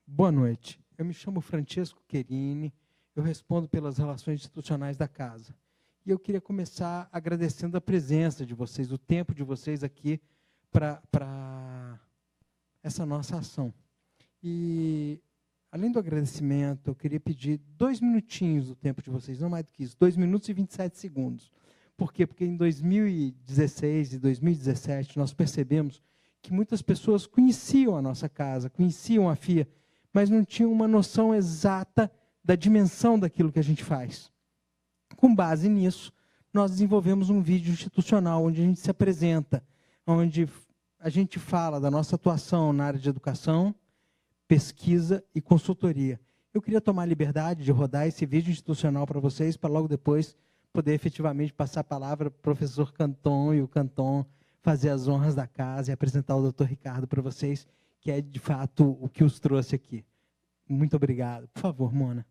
Boa noite. Eu me chamo Francesco Querini, eu respondo pelas relações institucionais da casa. E eu queria começar agradecendo a presença de vocês, o tempo de vocês aqui para essa nossa ação. E, além do agradecimento, eu queria pedir 2 minutinhos do tempo de vocês, não mais do que isso, 2 minutos e 27 segundos. Por quê? Porque em 2016 e 2017 nós percebemos que muitas pessoas conheciam a nossa casa, conheciam a FIA, mas não tinham uma noção exata da dimensão daquilo que a gente faz. Com base nisso, nós desenvolvemos um vídeo institucional onde a gente se apresenta, onde a gente fala da nossa atuação na área de educação, pesquisa e consultoria. Eu queria tomar a liberdade de rodar esse vídeo institucional para vocês, para logo depois poder efetivamente passar a palavra para o professor Canton e o Canton fazer as honras da casa e apresentar o Dr. Ricardo para vocês, que é, de fato, o que os trouxe aqui. Muito obrigado. Por favor, Mona.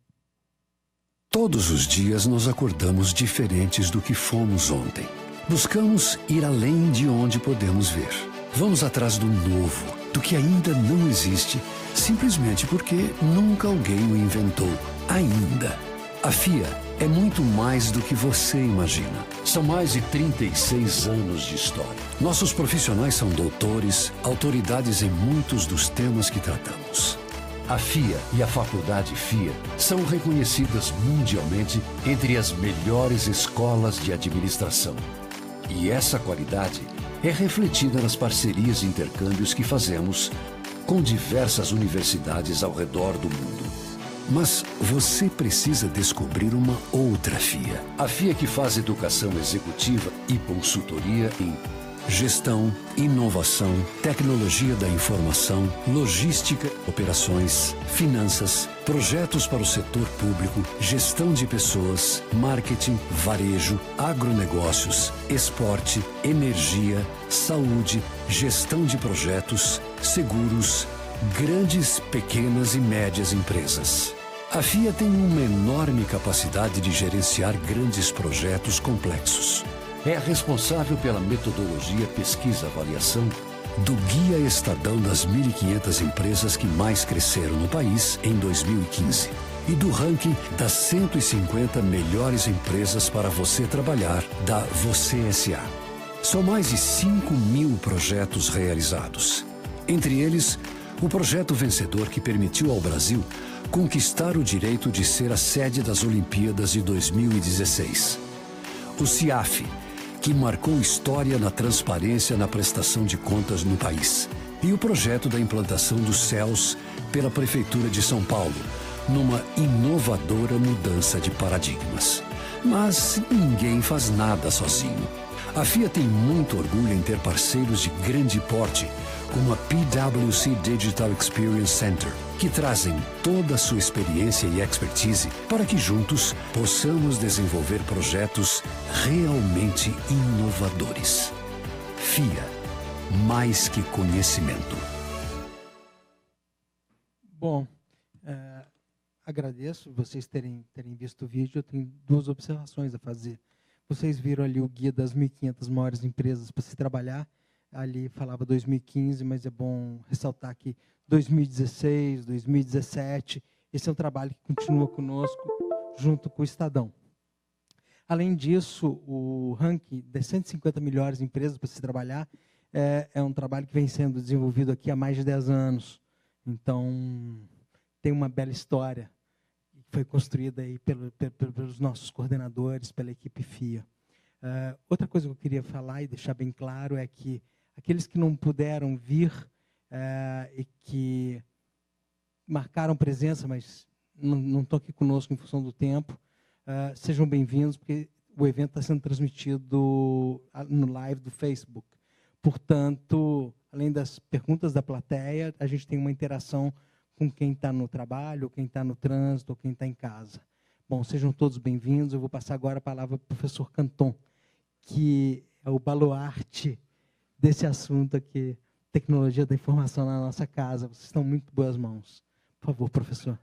Todos os dias nós acordamos diferentes do que fomos ontem. Buscamos ir além de onde podemos ver. Vamos atrás do novo, do que ainda não existe, simplesmente porque nunca alguém o inventou, ainda. A FIA é muito mais do que você imagina. São mais de 36 anos de história. Nossos profissionais são doutores, autoridades em muitos dos temas que tratamos. A FIA e a Faculdade FIA são reconhecidas mundialmente entre as melhores escolas de administração. E essa qualidade é refletida nas parcerias e intercâmbios que fazemos com diversas universidades ao redor do mundo. Mas você precisa descobrir uma outra FIA. A FIA que faz educação executiva e consultoria em gestão, inovação, tecnologia da informação, logística, operações, finanças, projetos para o setor público, gestão de pessoas, marketing, varejo, agronegócios, esporte, energia, saúde, gestão de projetos, seguros, grandes, pequenas e médias empresas. A FIA tem uma enorme capacidade de gerenciar grandes projetos complexos. É a responsável pela metodologia pesquisa-avaliação do Guia Estadão das 1.500 empresas que mais cresceram no país em 2015 e do ranking das 150 melhores empresas para você trabalhar da Você S.A. São mais de 5.000 projetos realizados. Entre eles, o projeto vencedor que permitiu ao Brasil conquistar o direito de ser a sede das Olimpíadas de 2016. O CIAF, que marcou história na transparência na prestação de contas no país. E o projeto da implantação dos céus pela Prefeitura de São Paulo, numa inovadora mudança de paradigmas. Mas ninguém faz nada sozinho. A FIA tem muito orgulho em ter parceiros de grande porte, como a PwC Digital Experience Center, que trazem toda a sua experiência e expertise para que juntos possamos desenvolver projetos realmente inovadores. FIA, mais que conhecimento. Bom, agradeço vocês terem visto o vídeo. Eu tenho 2 observações a fazer. Vocês viram ali o guia das 1.500 maiores empresas para se trabalhar. Ali falava 2015, mas é bom ressaltar que 2016, 2017, esse é um trabalho que continua conosco, junto com o Estadão. Além disso, o ranking das 150 melhores empresas para se trabalhar é um trabalho que vem sendo desenvolvido aqui há mais de 10 anos. Então, tem uma bela história que foi construída aí pelos nossos coordenadores, pela equipe FIA. Outra coisa que eu queria falar e deixar bem claro é que aqueles que não puderam vir e que marcaram presença, mas não estão aqui conosco em função do tempo, sejam bem-vindos, porque o evento está sendo transmitido no live do Facebook. Portanto, além das perguntas da plateia, a gente tem uma interação com quem está no trabalho, quem está no trânsito, ou quem está em casa. Bom, sejam todos bem-vindos. Eu vou passar agora a palavra para o professor Canton, que é o baluarte desse assunto aqui, tecnologia da informação na nossa casa. Vocês estão em muito boas mãos. Por favor, professor.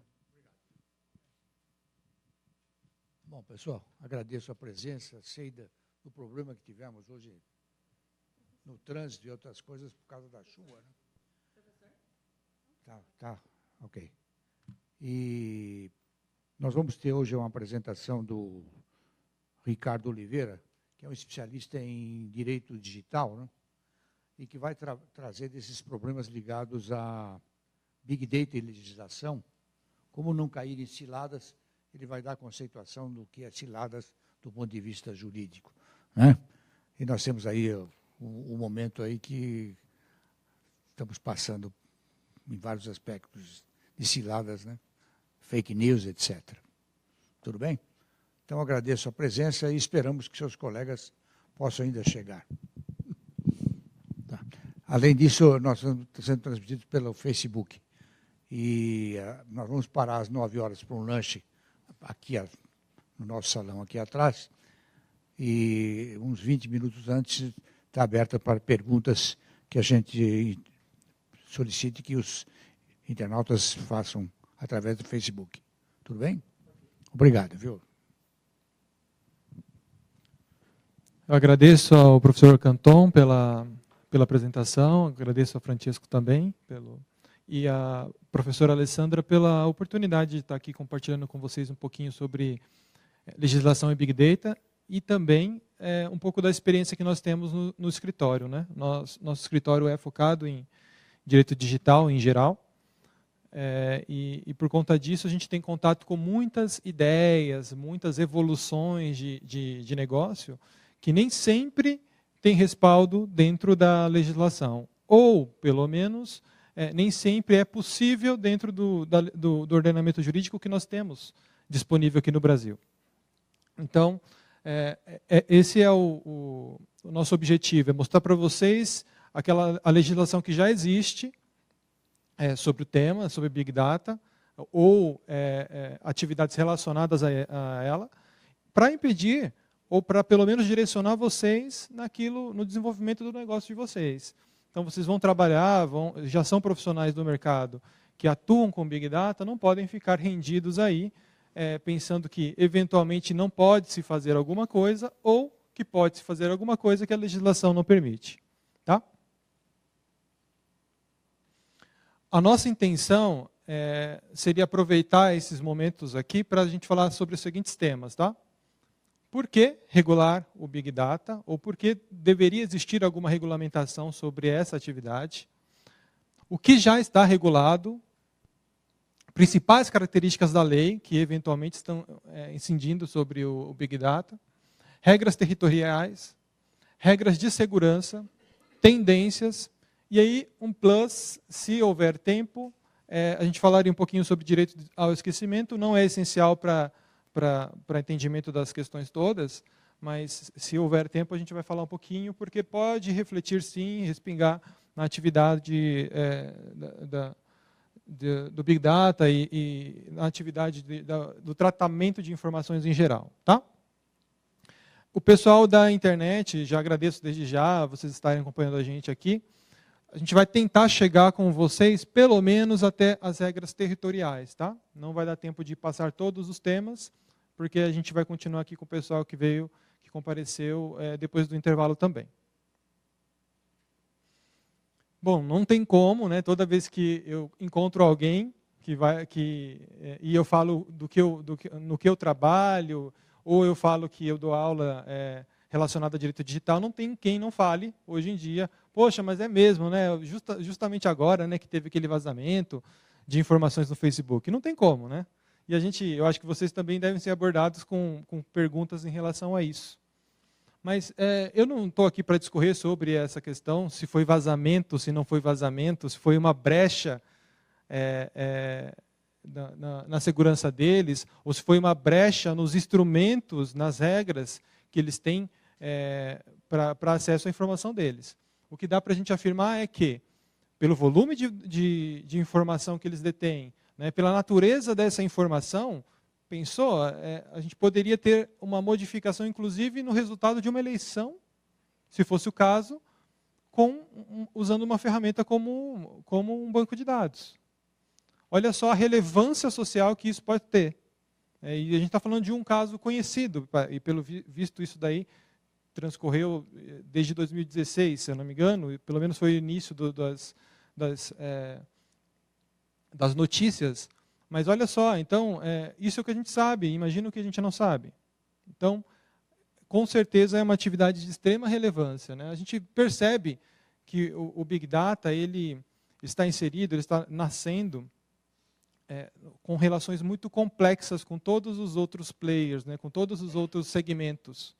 Bom, pessoal, agradeço a presença, sei do problema que tivemos hoje no trânsito e outras coisas por causa da chuva, né? Tá Ok. E nós vamos ter hoje uma apresentação do Ricardo Oliveira, que é um especialista em direito digital, né? E que vai trazer desses problemas ligados a Big Data e legislação, como não cair em ciladas. Ele vai dar a conceituação do que é ciladas do ponto de vista jurídico, né? E nós temos aí um momento aí que estamos passando em vários aspectos de ciladas, né? Fake news, etc. Tudo bem? Então, agradeço a presença e esperamos que seus colegas possam ainda chegar. Tá. Além disso, nós estamos sendo transmitidos pelo Facebook. E nós vamos parar às 9 horas para um lanche aqui no nosso salão aqui atrás. E uns 20 minutos antes está aberta para perguntas que a gente solicite que os internautas façam através do Facebook. Tudo bem? Obrigado, viu? Eu agradeço ao professor Canton pela apresentação, agradeço ao Francesco também, e à professora Alessandra pela oportunidade de estar aqui compartilhando com vocês um pouquinho sobre legislação e Big Data, e também um pouco da experiência que nós temos no escritório, né? Nosso escritório é focado em direito digital em geral, e por conta disso a gente tem contato com muitas ideias, muitas evoluções de negócio, que nem sempre tem respaldo dentro da legislação, ou, pelo menos, nem sempre é possível dentro do ordenamento jurídico que nós temos disponível aqui no Brasil. Então, esse é o nosso objetivo, é mostrar para vocês a legislação que já existe sobre o tema, sobre Big Data, ou atividades relacionadas a ela, para impedir, ou para pelo menos direcionar vocês no desenvolvimento do negócio de vocês. Então, vocês vão trabalhar, já são profissionais do mercado que atuam com Big Data, não podem ficar rendidos aí, pensando que, eventualmente, não pode se fazer alguma coisa, ou que pode se fazer alguma coisa que a legislação não permite. Tá? A nossa intenção seria aproveitar esses momentos aqui para a gente falar sobre os seguintes temas. Tá? Por que regular o Big Data? Ou por que deveria existir alguma regulamentação sobre essa atividade? O que já está regulado? Principais características da lei que eventualmente estão incidindo sobre o Big Data. Regras territoriais, regras de segurança, tendências. E aí, um plus, se houver tempo, a gente falaria um pouquinho sobre direito ao esquecimento. Não é essencial para entendimento das questões todas, mas se houver tempo a gente vai falar um pouquinho, porque pode refletir sim, respingar na atividade do Big Data e na atividade do tratamento de informações em geral. Tá? O pessoal da internet, já agradeço desde já vocês estarem acompanhando a gente aqui. A gente vai tentar chegar com vocês, pelo menos, até as regras territoriais. Tá? Não vai dar tempo de passar todos os temas, porque a gente vai continuar aqui com o pessoal que compareceu depois do intervalo também. Bom, não tem como, né? Toda vez que eu encontro alguém e eu falo no que eu trabalho, ou eu falo que eu dou aula relacionada a direito digital, não tem quem não fale hoje em dia. Poxa, mas é mesmo, né? Justamente agora, né, que teve aquele vazamento de informações no Facebook. Não tem como, né? E eu acho que vocês também devem ser abordados com perguntas em relação a isso. Mas eu não estou aqui para discorrer sobre essa questão, se foi vazamento, se não foi vazamento, se foi uma brecha na segurança deles, ou se foi uma brecha nos instrumentos, nas regras que eles têm para acesso à informação deles. O que dá para a gente afirmar é que, pelo volume de informação que eles detêm, né, pela natureza dessa informação, pensou, a gente poderia ter uma modificação, inclusive, no resultado de uma eleição, se fosse o caso, usando uma ferramenta como um banco de dados. Olha só a relevância social que isso pode ter. E a gente está falando de um caso conhecido, e pelo visto isso daí transcorreu desde 2016, se eu não me engano, pelo menos foi o início das notícias. Mas olha só, então, isso é o que a gente sabe, imagina o que a gente não sabe. Então, com certeza é uma atividade de extrema relevância, né? A gente percebe que o Big Data ele está inserido, ele está nascendo com relações muito complexas com todos os outros players, né? Com todos os outros segmentos.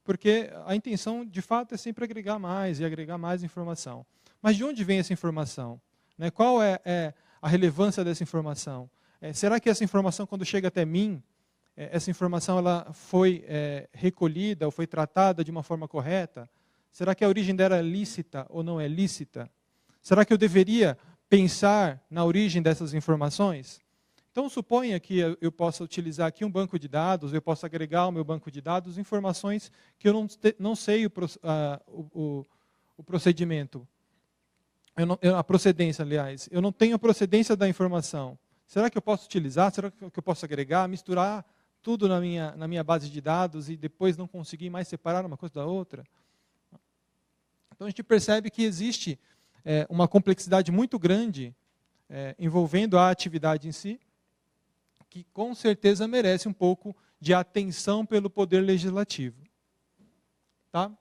Porque a intenção, de fato, é sempre agregar mais e agregar mais informação. Mas de onde vem essa informação? Né? Qual é a relevância dessa informação? Será que essa informação, quando chega até mim, essa informação ela foi recolhida ou foi tratada de uma forma correta? Será que a origem dela é lícita ou não é lícita? Será que eu deveria pensar na origem dessas informações? Então, suponha que eu possa utilizar aqui um banco de dados, eu posso agregar ao meu banco de dados informações que eu não sei o procedimento, a procedência, aliás. Eu não tenho a procedência da informação. Será que eu posso utilizar? Será que eu posso agregar, misturar tudo na minha base de dados e depois não conseguir mais separar uma coisa da outra? Então, a gente percebe que existe uma complexidade muito grande envolvendo a atividade em si, que com certeza merece um pouco de atenção pelo poder legislativo. Tá?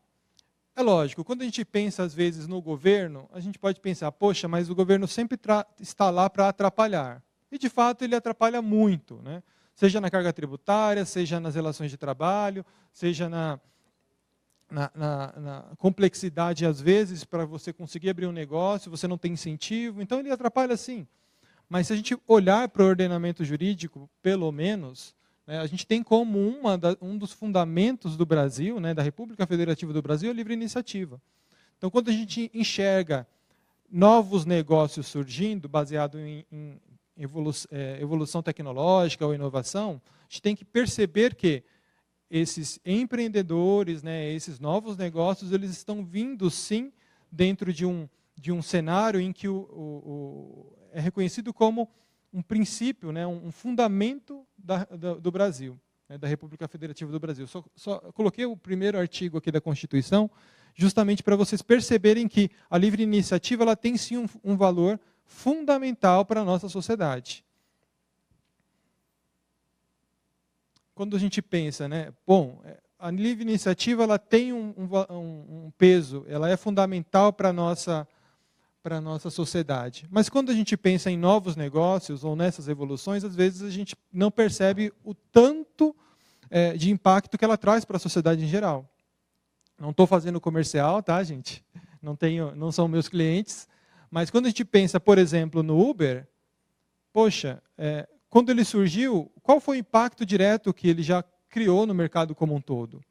É lógico, quando a gente pensa às vezes no governo, a gente pode pensar, poxa, mas o governo sempre está lá para atrapalhar. E de fato ele atrapalha muito, né? Seja na carga tributária, seja nas relações de trabalho, seja na complexidade, às vezes, para você conseguir abrir um negócio, você não tem incentivo, então ele atrapalha sim. Mas se a gente olhar para o ordenamento jurídico, pelo menos, né, a gente tem como um dos fundamentos do Brasil, né, da República Federativa do Brasil, a livre iniciativa. Então, quando a gente enxerga novos negócios surgindo, baseado em evolução tecnológica ou inovação, a gente tem que perceber que esses empreendedores, né, esses novos negócios, eles estão vindo, sim, dentro de um cenário em que é reconhecido como um princípio, né, um fundamento do Brasil, né, da República Federativa do Brasil. Só coloquei o primeiro artigo aqui da Constituição, justamente para vocês perceberem que a livre iniciativa ela tem, sim, um valor fundamental para a nossa sociedade. Quando a gente pensa, né, bom, a livre iniciativa ela tem um peso, ela é fundamental para a nossa sociedade. Mas quando a gente pensa em novos negócios ou nessas evoluções, às vezes a gente não percebe o tanto de impacto que ela traz para a sociedade em geral. Não estou fazendo comercial, tá, gente? Não são meus clientes. Mas quando a gente pensa, por exemplo, no Uber, poxa, quando ele surgiu, qual foi o impacto direto que ele já criou no mercado como um todo?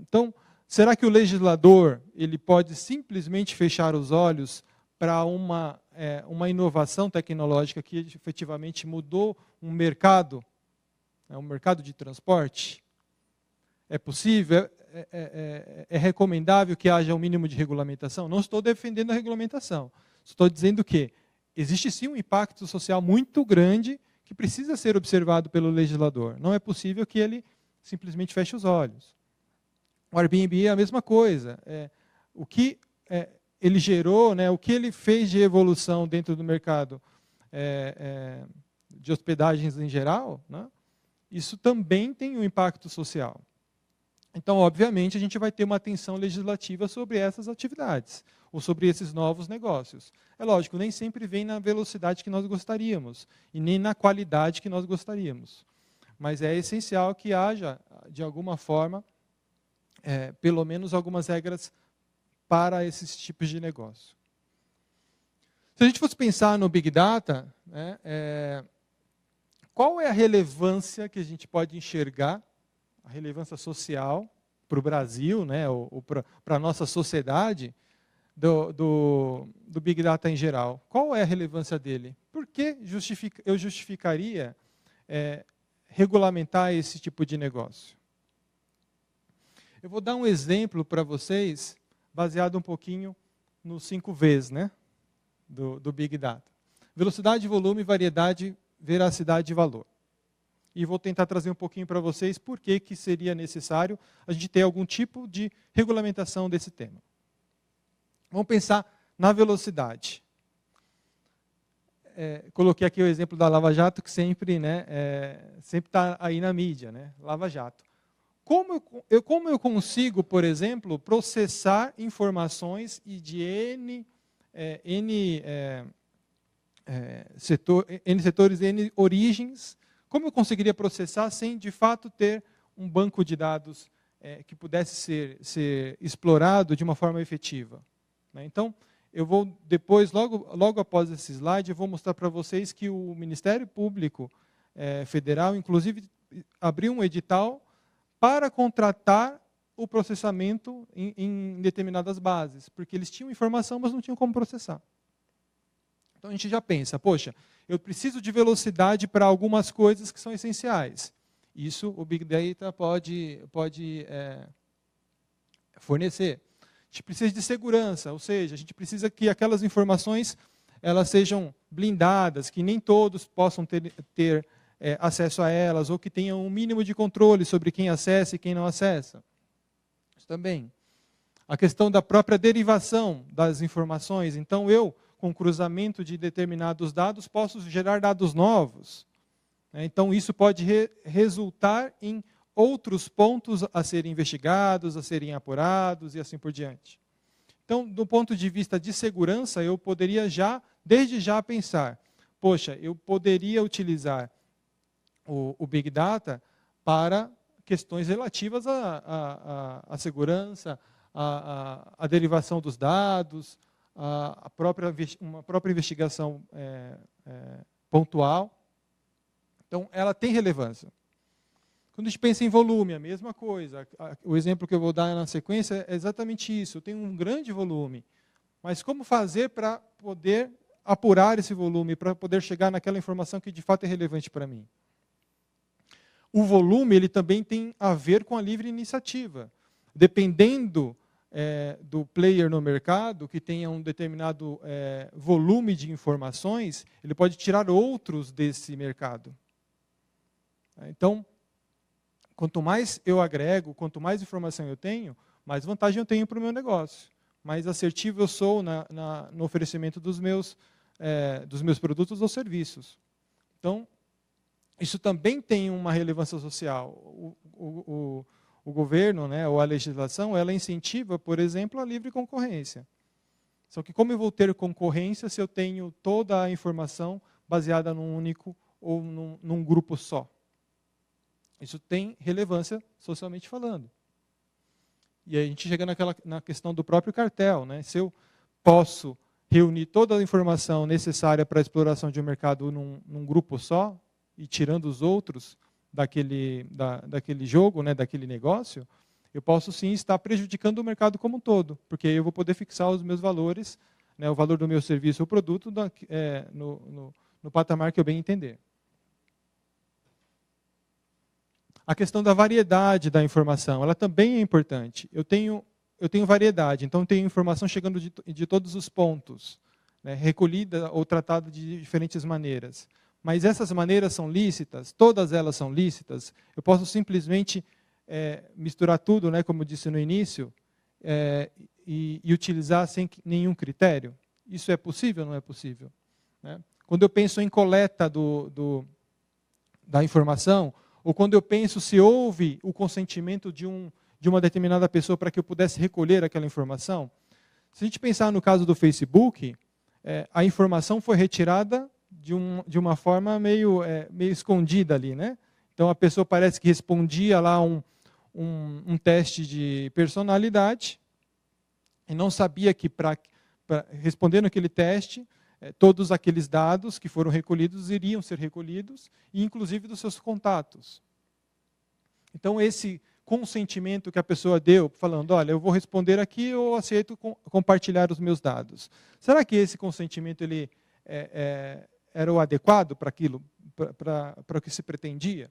Então, será que o legislador ele pode simplesmente fechar os olhos para uma inovação tecnológica que efetivamente mudou um mercado de transporte? É possível? É recomendável que haja um mínimo de regulamentação? Não estou defendendo a regulamentação. Estou dizendo que existe sim um impacto social muito grande que precisa ser observado pelo legislador. Não é possível que ele simplesmente feche os olhos. O Airbnb é a mesma coisa. O que ele gerou, né, o que ele fez de evolução dentro do mercado de hospedagens em geral, né, isso também tem um impacto social. Então, obviamente, a gente vai ter uma atenção legislativa sobre essas atividades, ou sobre esses novos negócios. É lógico, nem sempre vem na velocidade que nós gostaríamos, e nem na qualidade que nós gostaríamos. Mas é essencial que haja, de alguma forma, pelo menos algumas regras para esses tipos de negócio. Se a gente fosse pensar no Big Data, né, qual é a relevância que a gente pode enxergar, a relevância social para o Brasil, né, ou para a nossa sociedade, do Big Data em geral? Qual é a relevância dele? Por que eu justificaria regulamentar esse tipo de negócio? Eu vou dar um exemplo para vocês, baseado um pouquinho nos 5 Vs, né, do Big Data. Velocidade, volume, variedade, veracidade e valor. E vou tentar trazer um pouquinho para vocês por que seria necessário a gente ter algum tipo de regulamentação desse tema. Vamos pensar na velocidade. coloquei aqui o exemplo da Lava Jato, que sempre, né, sempre está aí na mídia, né? Lava Jato. Como eu consigo, por exemplo, processar informações e de N setores, N origens, como eu conseguiria processar sem, de fato, ter um banco de dados que pudesse ser explorado de uma forma efetiva? Né? Então, eu vou depois, logo após esse slide, eu vou mostrar para vocês que o Ministério Público Federal, inclusive, abriu um edital para contratar o processamento em determinadas bases, porque eles tinham informação, mas não tinham como processar. Então a gente já pensa, poxa, eu preciso de velocidade para algumas coisas que são essenciais. Isso o Big Data pode fornecer. A gente precisa de segurança, ou seja, a gente precisa que aquelas informações elas sejam blindadas, que nem todos possam ter acesso a elas, ou que tenham um mínimo de controle sobre quem acessa e quem não acessa. Isso também. A questão da própria derivação das informações. Então, eu, com cruzamento de determinados dados, posso gerar dados novos. Então, isso pode resultar em outros pontos a serem investigados, a serem apurados e assim por diante. Então, do ponto de vista de segurança, eu poderia desde já pensar, poxa, eu poderia utilizar o Big Data para questões relativas à segurança, à derivação dos dados, uma própria investigação pontual. Então, ela tem relevância. Quando a gente pensa em volume, a mesma coisa. O exemplo que eu vou dar na sequência é exatamente isso. Eu tenho um grande volume, mas como fazer para poder apurar esse volume, para poder chegar naquela informação que de fato é relevante para mim? O volume ele também tem a ver com a livre iniciativa. Dependendo do player no mercado, que tenha um determinado volume de informações, ele pode tirar outros desse mercado. Então, quanto mais eu agrego, quanto mais informação eu tenho, mais vantagem eu tenho para o meu negócio. Mais assertivo eu sou no oferecimento dos meus produtos ou serviços. Então, isso também tem uma relevância social. O governo, né, ou a legislação, ela incentiva, por exemplo, a livre concorrência. Só que como eu vou ter concorrência se eu tenho toda a informação baseada num único ou num grupo só? Isso tem relevância socialmente falando. E aí a gente chega na questão do próprio cartel. Né? Se eu posso reunir toda a informação necessária para a exploração de um mercado num grupo só, e tirando os outros daquele jogo, né, daquele negócio, eu posso sim estar prejudicando o mercado como um todo, porque aí eu vou poder fixar os meus valores, né, o valor do meu serviço ou produto no patamar que eu bem entender. A questão da variedade da informação, ela também é importante. Eu tenho variedade, então eu tenho informação chegando de todos os pontos, né, recolhida ou tratada de diferentes maneiras. Mas essas maneiras são lícitas? Todas elas são lícitas? Eu posso simplesmente misturar tudo, né, como disse no início, e utilizar sem nenhum critério? Isso é possível ou não é possível? Né? Quando eu penso em coleta da informação, ou quando eu penso se houve o consentimento de uma determinada pessoa para que eu pudesse recolher aquela informação, se a gente pensar no caso do Facebook, a informação foi retirada de uma forma meio escondida ali, né? Então a pessoa parece que respondia lá um teste de personalidade e não sabia que respondendo aquele teste, todos aqueles dados que foram recolhidos iriam ser recolhidos, e inclusive dos seus contatos. Então esse consentimento que a pessoa deu, falando, olha, eu vou responder aqui, eu aceito compartilhar os meus dados. Será que esse consentimento ele era o adequado para aquilo, para o que se pretendia?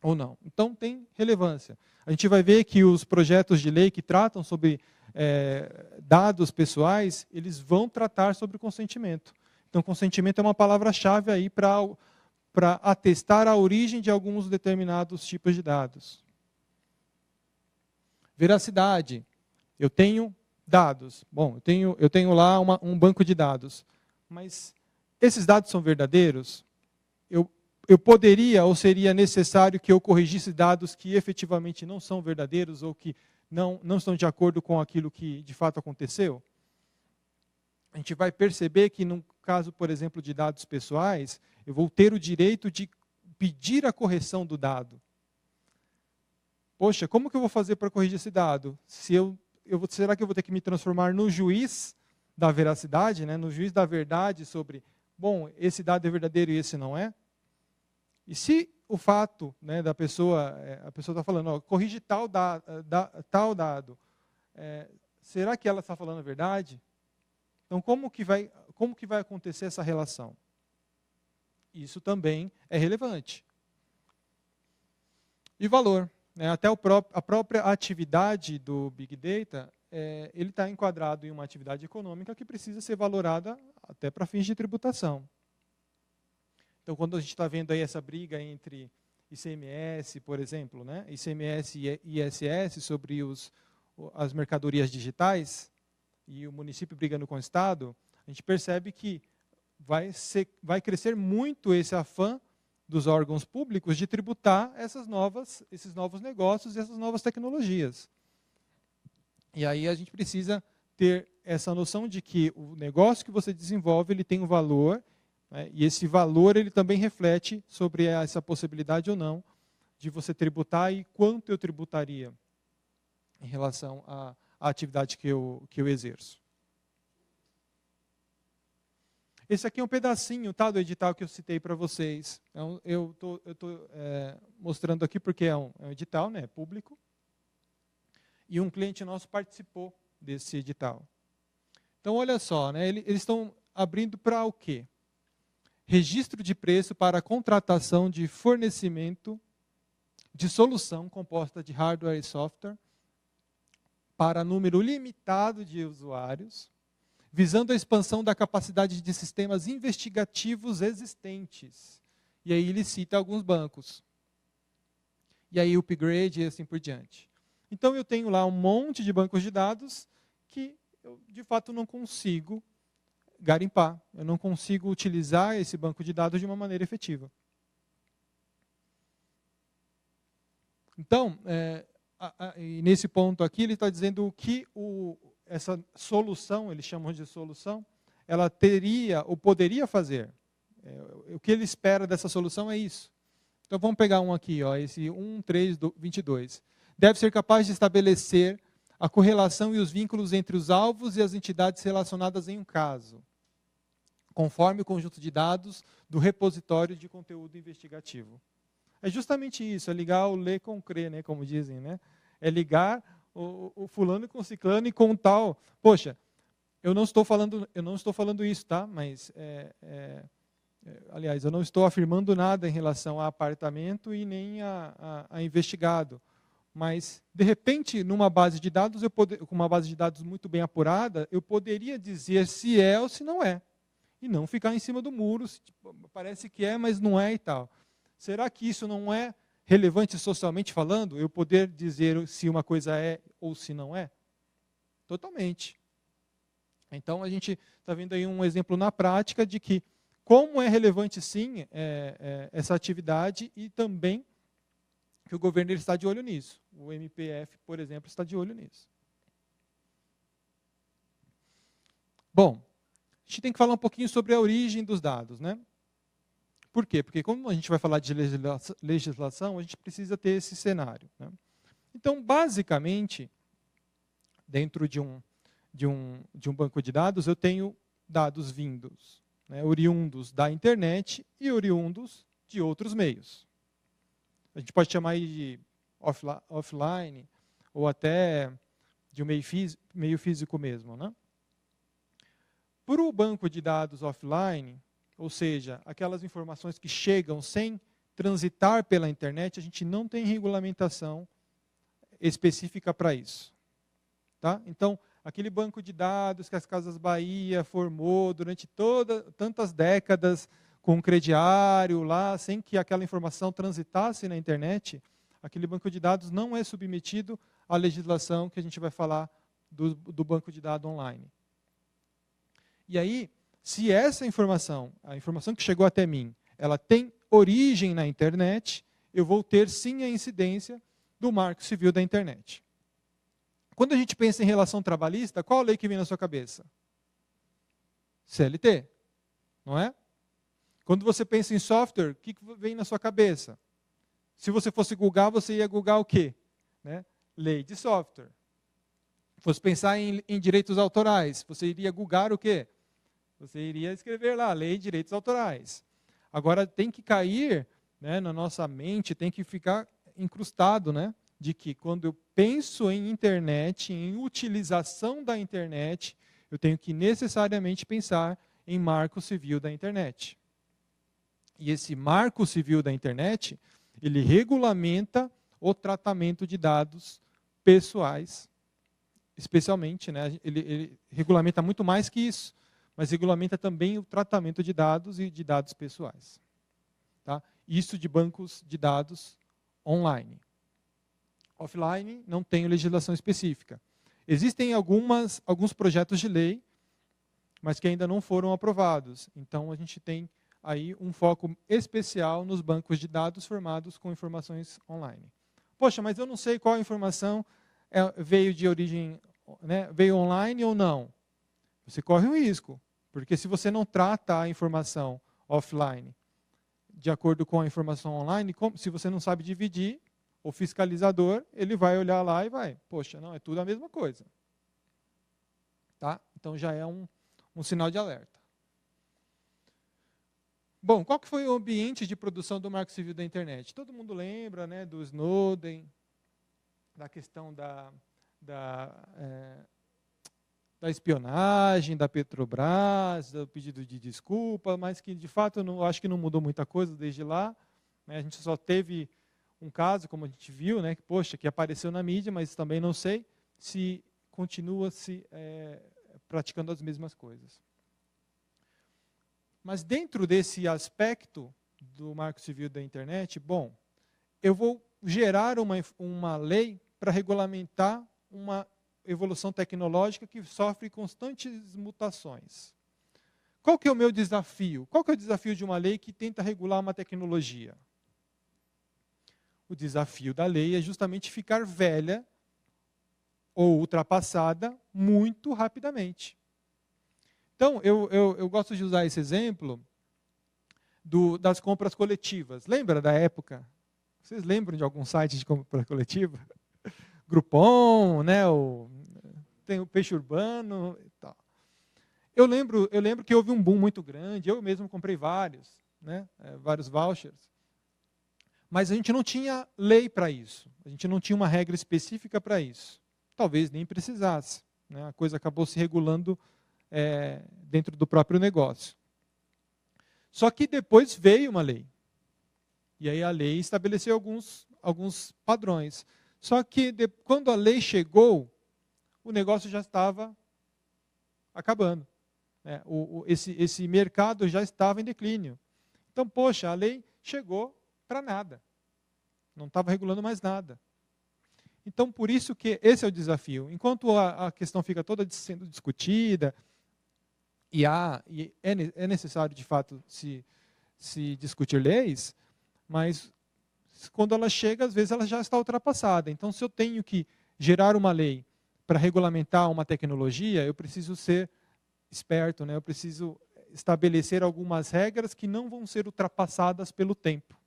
Ou não? Então, tem relevância. A gente vai ver que os projetos de lei que tratam sobre dados pessoais, eles vão tratar sobre consentimento. Então, consentimento é uma palavra-chave aí para atestar a origem de alguns determinados tipos de dados. Veracidade. Eu tenho dados. Bom, eu tenho lá um banco de dados. Mas esses dados são verdadeiros? Eu poderia ou seria necessário que eu corrigisse dados que efetivamente não são verdadeiros ou que não estão de acordo com aquilo que de fato aconteceu? A gente vai perceber que, no caso, por exemplo, de dados pessoais, eu vou ter o direito de pedir a correção do dado. Poxa, como que eu vou fazer para corrigir esse dado? Será que eu vou ter que me transformar no juiz da veracidade, né? No juiz da verdade sobre, bom, esse dado é verdadeiro e esse não é? E se o fato, né, da pessoa, a pessoa está falando, ó, corrige tal dado, será que ela está falando a verdade? Então, como que vai acontecer essa relação? Isso também é relevante. E valor. Né? Até a própria atividade do Big Data, ele está enquadrado em uma atividade econômica que precisa ser valorada até para fins de tributação. Então, quando a gente está vendo aí essa briga entre ICMS, por exemplo, né? ICMS e ISS sobre as mercadorias digitais, e o município brigando com o Estado, a gente percebe que vai crescer muito esse afã dos órgãos públicos de tributar esses novos negócios e essas novas tecnologias. E aí a gente precisa ter essa noção de que o negócio que você desenvolve, ele tem um valor, né, e esse valor ele também reflete sobre essa possibilidade ou não de você tributar e quanto eu tributaria em relação à atividade que eu exerço. Esse aqui é um pedacinho, tá, do edital que eu citei para vocês. Então, eu estou mostrando aqui porque é um edital, né, público. E um cliente nosso participou desse edital. Então, olha só, né, eles estão abrindo para o quê? Registro de preço para contratação de fornecimento de solução composta de hardware e software para número limitado de usuários, visando a expansão da capacidade de sistemas investigativos existentes. E aí ele cita alguns bancos. E aí upgrade e assim por diante. Então eu tenho lá um monte de bancos de dados que eu de fato não consigo garimpar. Eu não consigo utilizar esse banco de dados de uma maneira efetiva. Então, e nesse ponto aqui ele está dizendo que essa solução, eles chamam de solução, ela teria ou poderia fazer. O que ele espera dessa solução é isso. Então vamos pegar um aqui, ó, esse 1.3.22. Deve ser capaz de estabelecer a correlação e os vínculos entre os alvos e as entidades relacionadas em um caso, conforme o conjunto de dados do repositório de conteúdo investigativo. É justamente isso, é ligar o lê com o crê, né, como dizem, né? É ligar o fulano com o ciclano e com tal. Poxa, eu não estou falando isso, tá? Mas, aliás, eu não estou afirmando nada em relação a apartamento e nem a investigado. Mas, de repente, numa base de dados, com uma base de dados muito bem apurada, eu poderia dizer se é ou se não é. E não ficar em cima do muro, parece que é, mas não é e tal. Será que isso não é relevante socialmente falando? Eu poder dizer se uma coisa é ou se não é? Totalmente. Então, a gente está vendo aí um exemplo na prática de que como é relevante, sim, essa atividade e também que o governo ele está de olho nisso. O MPF, por exemplo, está de olho nisso. Bom, a gente tem que falar um pouquinho sobre a origem dos dados, né? Por quê? Porque como a gente vai falar de legislação, a gente precisa ter esse cenário, né? Então, basicamente, dentro de um banco de dados, eu tenho dados vindos, né, oriundos da internet e oriundos de outros meios. A gente pode chamar aí de offline ou até de um meio físico mesmo, né? Para o banco de dados offline, ou seja, aquelas informações que chegam sem transitar pela internet, a gente não tem regulamentação específica para isso. Tá? Então, aquele banco de dados que as Casas Bahia formou durante tantas décadas com um crediário lá, sem que aquela informação transitasse na internet, aquele banco de dados não é submetido à legislação que a gente vai falar do banco de dados online. E aí, se essa informação, a informação que chegou até mim, ela tem origem na internet, eu vou ter sim a incidência do Marco Civil da internet. Quando a gente pensa em relação trabalhista, qual a lei que vem na sua cabeça? CLT, não é? Quando você pensa em software, o que vem na sua cabeça? Se você fosse googar, você ia googar o quê? Né? Lei de software. Se fosse pensar em direitos autorais, você iria googar o quê? Você iria escrever lá, lei de direitos autorais. Agora, tem que cair, né, na nossa mente, tem que ficar incrustado, né, de que quando eu penso em internet, em utilização da internet, eu tenho que necessariamente pensar em marco civil da internet. E esse marco civil da internet, ele regulamenta o tratamento de dados pessoais, especialmente, né, ele regulamenta muito mais que isso, mas regulamenta também o tratamento de dados e de dados pessoais. Tá? Isso de bancos de dados online. Offline, não tem legislação específica. Existem alguns projetos de lei, mas que ainda não foram aprovados. Então, a gente tem aí um foco especial nos bancos de dados formados com informações online. Poxa, mas eu não sei qual informação veio de origem, né, veio online ou não. Você corre um risco, porque se você não trata a informação offline de acordo com a informação online, se você não sabe dividir, o fiscalizador ele vai olhar lá e vai, poxa, não, é tudo a mesma coisa. Tá? Então já é um sinal de alerta. Bom, qual que foi o ambiente de produção do Marco Civil da internet? Todo mundo lembra, né, do Snowden, da questão da espionagem, da Petrobras, do pedido de desculpa, mas que, de fato, eu acho que não mudou muita coisa desde lá. Né? A gente só teve um caso, como a gente viu, né, que apareceu na mídia, mas também não sei se continua praticando as mesmas coisas. Mas dentro desse aspecto do Marco Civil da internet, bom, eu vou gerar uma lei para regulamentar uma evolução tecnológica que sofre constantes mutações. Qual que é o meu desafio? Qual que é o desafio de uma lei que tenta regular uma tecnologia? O desafio da lei é justamente ficar velha ou ultrapassada muito rapidamente. Então, eu gosto de usar esse exemplo das compras coletivas. Lembra da época? Vocês lembram de algum site de compra coletiva? Groupon, né? Tem o Peixe Urbano e tal. Eu lembro que houve um boom muito grande, eu mesmo comprei vários, né? Vários vouchers. Mas a gente não tinha lei para isso, a gente não tinha uma regra específica para isso. Talvez nem precisasse. Né? A coisa acabou se regulando dentro do próprio negócio. Só que depois veio uma lei. E aí a lei estabeleceu alguns padrões. Só que quando a lei chegou, o negócio já estava acabando. Né? Esse mercado já estava em declínio. Então, poxa, a lei chegou para nada. Não estava regulando mais nada. Então, por isso que esse é o desafio. Enquanto a questão fica toda sendo discutida, e é necessário, de fato, se discutir leis, mas quando ela chega, às vezes ela já está ultrapassada. Então, se eu tenho que gerar uma lei para regulamentar uma tecnologia, eu preciso ser esperto, né? Eu preciso estabelecer algumas regras que não vão ser ultrapassadas pelo tempo.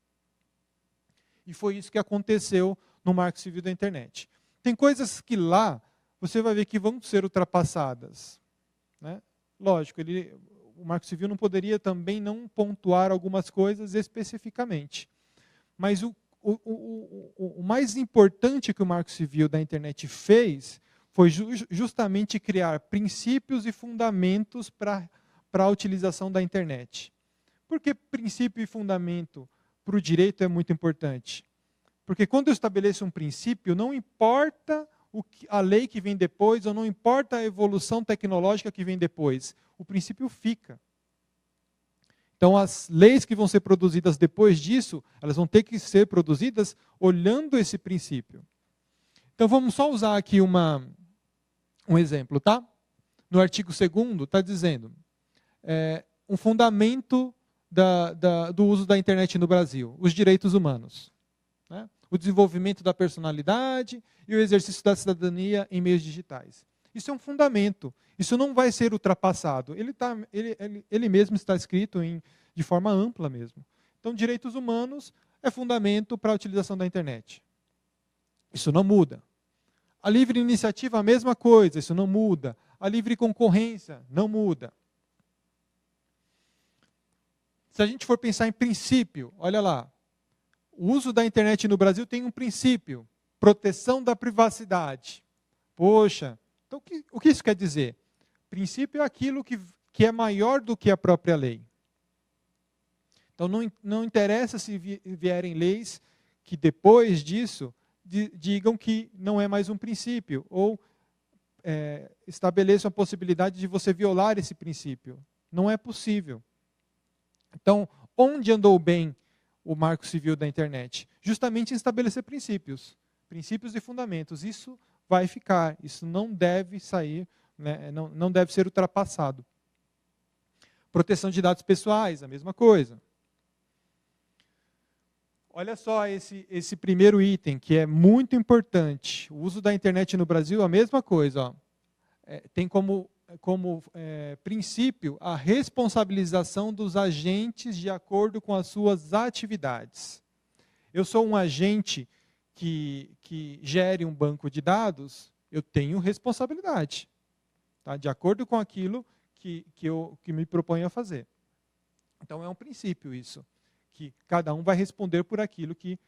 E foi isso que aconteceu no Marco Civil da internet. Tem coisas que lá você vai ver que vão ser ultrapassadas. Né? Lógico, o Marco Civil não poderia também não pontuar algumas coisas especificamente. Mas o mais importante que o Marco Civil da internet fez foi justamente criar princípios e fundamentos para a utilização da internet. Por que princípio e fundamento para o direito é muito importante? Porque quando eu estabeleço um princípio, não importa a lei que vem depois, ou não importa a evolução tecnológica que vem depois, o princípio fica. Então, as leis que vão ser produzidas depois disso, elas vão ter que ser produzidas olhando esse princípio. Então, vamos só usar aqui um exemplo, tá? No artigo 2º está dizendo, um fundamento do uso da internet no Brasil, os direitos humanos, né? O desenvolvimento da personalidade e o exercício da cidadania em meios digitais. Isso é um fundamento, isso não vai ser ultrapassado, ele mesmo está escrito de forma ampla mesmo. Então, direitos humanos é fundamento para a utilização da internet. Isso não muda. A livre iniciativa, a mesma coisa, isso não muda. A livre concorrência, não muda. Se a gente for pensar em princípio, olha lá, o uso da internet no Brasil tem um princípio, proteção da privacidade. Poxa, então o que isso quer dizer? Princípio é aquilo que é maior do que a própria lei. Então não interessa se vierem leis que depois disso digam que não é mais um princípio, ou estabeleçam a possibilidade de você violar esse princípio. Não é possível. Então, onde andou bem o Marco Civil da internet? Justamente em estabelecer princípios e fundamentos. Isso vai ficar, isso não deve sair, né, não deve ser ultrapassado. Proteção de dados pessoais, a mesma coisa. Olha só esse primeiro item, que é muito importante. O uso da internet no Brasil, a mesma coisa. Ó. Tem como princípio a responsabilização dos agentes de acordo com as suas atividades. Eu sou um agente que gere um banco de dados, eu tenho responsabilidade, tá? De acordo com aquilo que me proponho a fazer. Então é um princípio isso, que cada um vai responder por aquilo que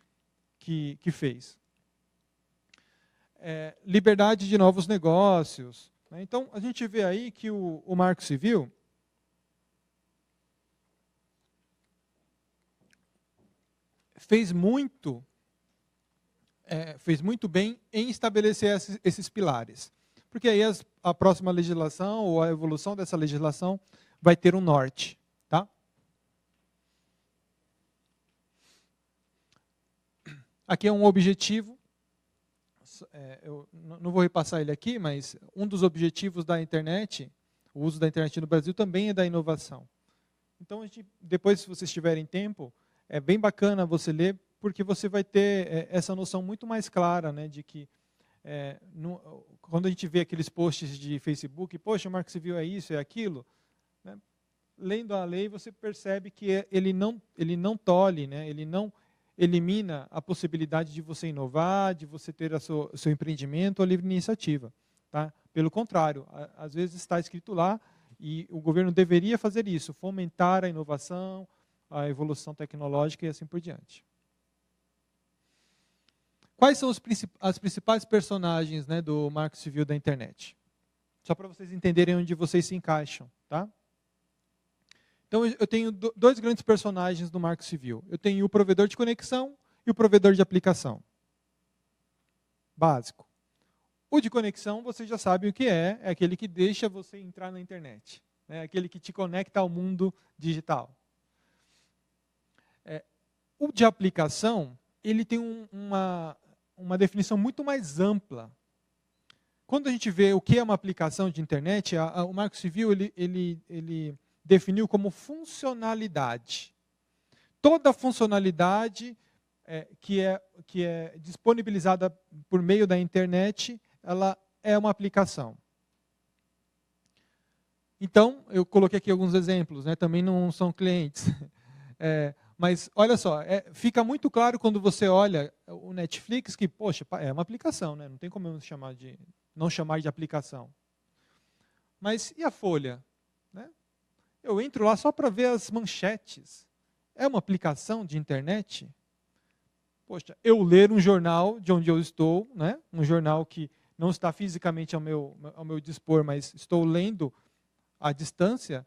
fez. Liberdade de novos negócios. Então, a gente vê aí que o Marco Civil fez muito bem em estabelecer esses pilares. Porque aí a próxima legislação, ou a evolução dessa legislação, vai ter um norte. Tá? Aqui é um objetivo. Eu não vou repassar ele aqui, mas um dos objetivos da internet, o uso da internet no Brasil, também é da inovação. Então, depois, se vocês tiverem tempo, é bem bacana você ler, porque você vai ter essa noção muito mais clara, né, de que quando a gente vê aqueles posts de Facebook, poxa, o Marco Civil é isso, é aquilo, né, lendo a lei você percebe que ele não tolhe, né, ele não elimina a possibilidade de você inovar, de você ter o seu empreendimento, a livre iniciativa. Tá? Pelo contrário, às vezes está escrito lá, e o governo deveria fazer isso, fomentar a inovação, a evolução tecnológica e assim por diante. Quais são as principais personagens, né, do Marco Civil da internet? Só para vocês entenderem onde vocês se encaixam. Tá? Então, eu tenho dois grandes personagens do Marco Civil. Eu tenho o provedor de conexão e o provedor de aplicação. Básico. O de conexão, você já sabe o que é aquele que deixa você entrar na internet. É aquele que te conecta ao mundo digital. O de aplicação, ele tem uma definição muito mais ampla. Quando a gente vê o que é uma aplicação de internet, o Marco Civil ele definiu como funcionalidade. Toda funcionalidade que é disponibilizada por meio da internet, ela é uma aplicação. Então, eu coloquei aqui alguns exemplos, né? Também não são clientes. Mas, olha só, fica muito claro quando você olha o Netflix que, poxa, é uma aplicação, né? Não tem como não chamar de aplicação. Mas e a Folha? Né? Eu entro lá só para ver as manchetes. É uma aplicação de internet? Poxa, eu ler um jornal de onde eu estou, né? Um jornal que não está fisicamente ao meu dispor, mas estou lendo à distância,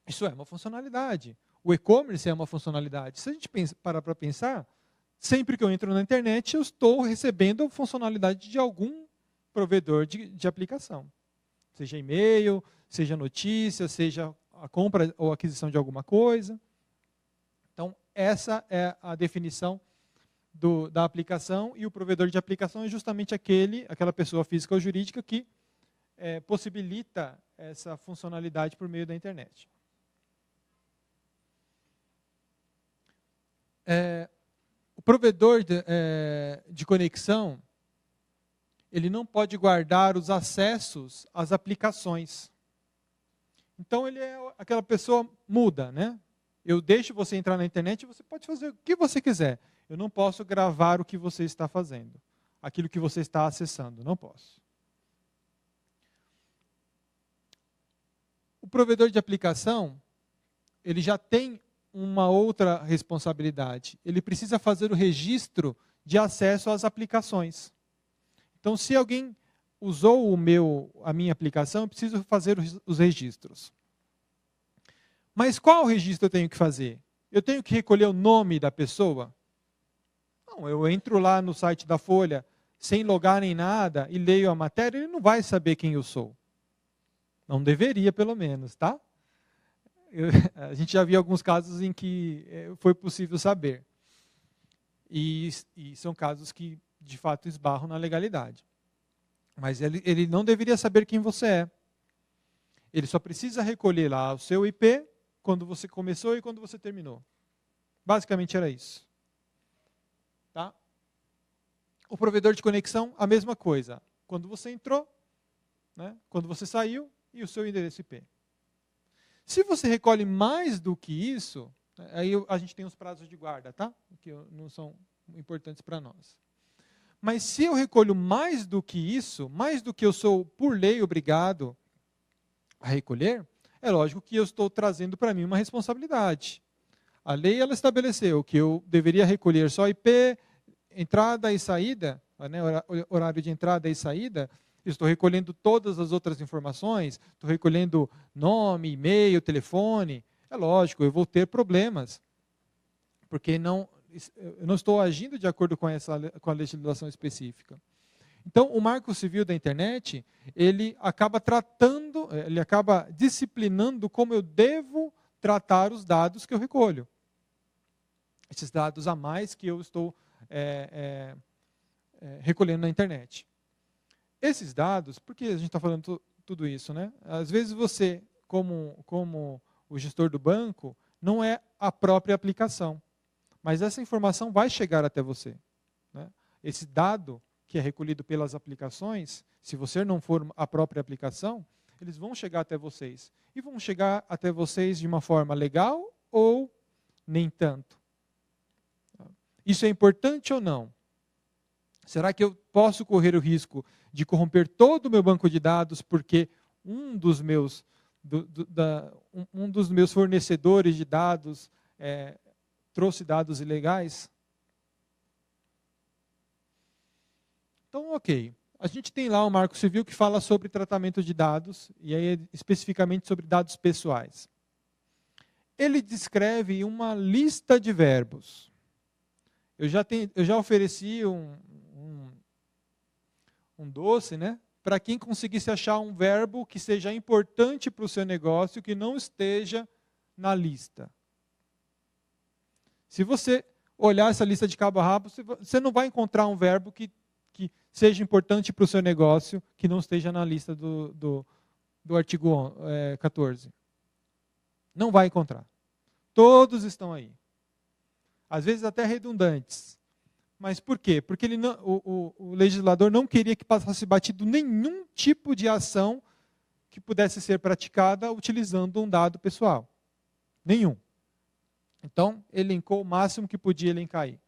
isso é uma funcionalidade. O e-commerce é uma funcionalidade. Se a gente parar para pensar, sempre que eu entro na internet, eu estou recebendo a funcionalidade de algum provedor de aplicação. Seja e-mail, seja notícia, seja a compra ou aquisição de alguma coisa. Então, essa é a definição da aplicação, e o provedor de aplicação é justamente aquela pessoa física ou jurídica que possibilita essa funcionalidade por meio da internet. O provedor de conexão, ele não pode guardar os acessos às aplicações. Então, ele é aquela pessoa muda, né? Eu deixo você entrar na internet e você pode fazer o que você quiser. Eu não posso gravar o que você está fazendo, aquilo que você está acessando, não posso. O provedor de aplicação, ele já tem uma outra responsabilidade. Ele precisa fazer o registro de acesso às aplicações. Então, se alguém usou a minha aplicação, eu preciso fazer os registros. Mas qual registro eu tenho que fazer? Eu tenho que recolher o nome da pessoa? Não, eu entro lá no site da Folha, sem logar nem nada, e leio a matéria, ele não vai saber quem eu sou. Não deveria, pelo menos, tá? A gente já viu alguns casos em que foi possível saber. E são casos que, de fato, esbarram na legalidade. Mas ele não deveria saber quem você é. Ele só precisa recolher lá o seu IP, quando você começou e quando você terminou. Basicamente era isso. Tá? O provedor de conexão, a mesma coisa. Quando você entrou, né? Quando você saiu e o seu endereço IP. Se você recolhe mais do que isso, aí a gente tem os prazos de guarda, tá? Que não são importantes para nós. Mas se eu recolho mais do que isso, mais do que eu sou, por lei, obrigado a recolher, é lógico que eu estou trazendo para mim uma responsabilidade. A lei, ela estabeleceu que eu deveria recolher só IP, entrada e saída, né, horário de entrada e saída. Eu estou recolhendo todas as outras informações, estou recolhendo nome, e-mail, telefone. É lógico, eu vou ter problemas, porque eu não estou agindo de acordo com a legislação específica. Então, o Marco Civil da Internet, ele acaba disciplinando como eu devo tratar os dados que eu recolho. Esses dados a mais que eu estou recolhendo na internet. Esses dados, por que a gente está falando tudo isso, né? Às vezes você, como o gestor do banco, não é a própria aplicação. Mas essa informação vai chegar até você. Né? Esse dado que é recolhido pelas aplicações, se você não for a própria aplicação, eles vão chegar até vocês. E vão chegar até vocês de uma forma legal ou nem tanto. Isso é importante ou não? Será que eu posso correr o risco de corromper todo o meu banco de dados porque um dos meus fornecedores de dados trouxe dados ilegais? Então, ok. A gente tem lá o Marco Civil que fala sobre tratamento de dados, e aí especificamente sobre dados pessoais. Ele descreve uma lista de verbos. Eu já ofereci um doce, né, para quem conseguisse achar um verbo que seja importante para o seu negócio, que não esteja na lista. Se você olhar essa lista de cabo a rabo, você não vai encontrar um verbo que seja importante para o seu negócio, que não esteja na lista do artigo 14. Não vai encontrar. Todos estão aí. Às vezes até redundantes. Mas por quê? Porque o legislador não queria que passasse batido nenhum tipo de ação que pudesse ser praticada utilizando um dado pessoal. Nenhum. Então, elencou o máximo que podia elencar aí.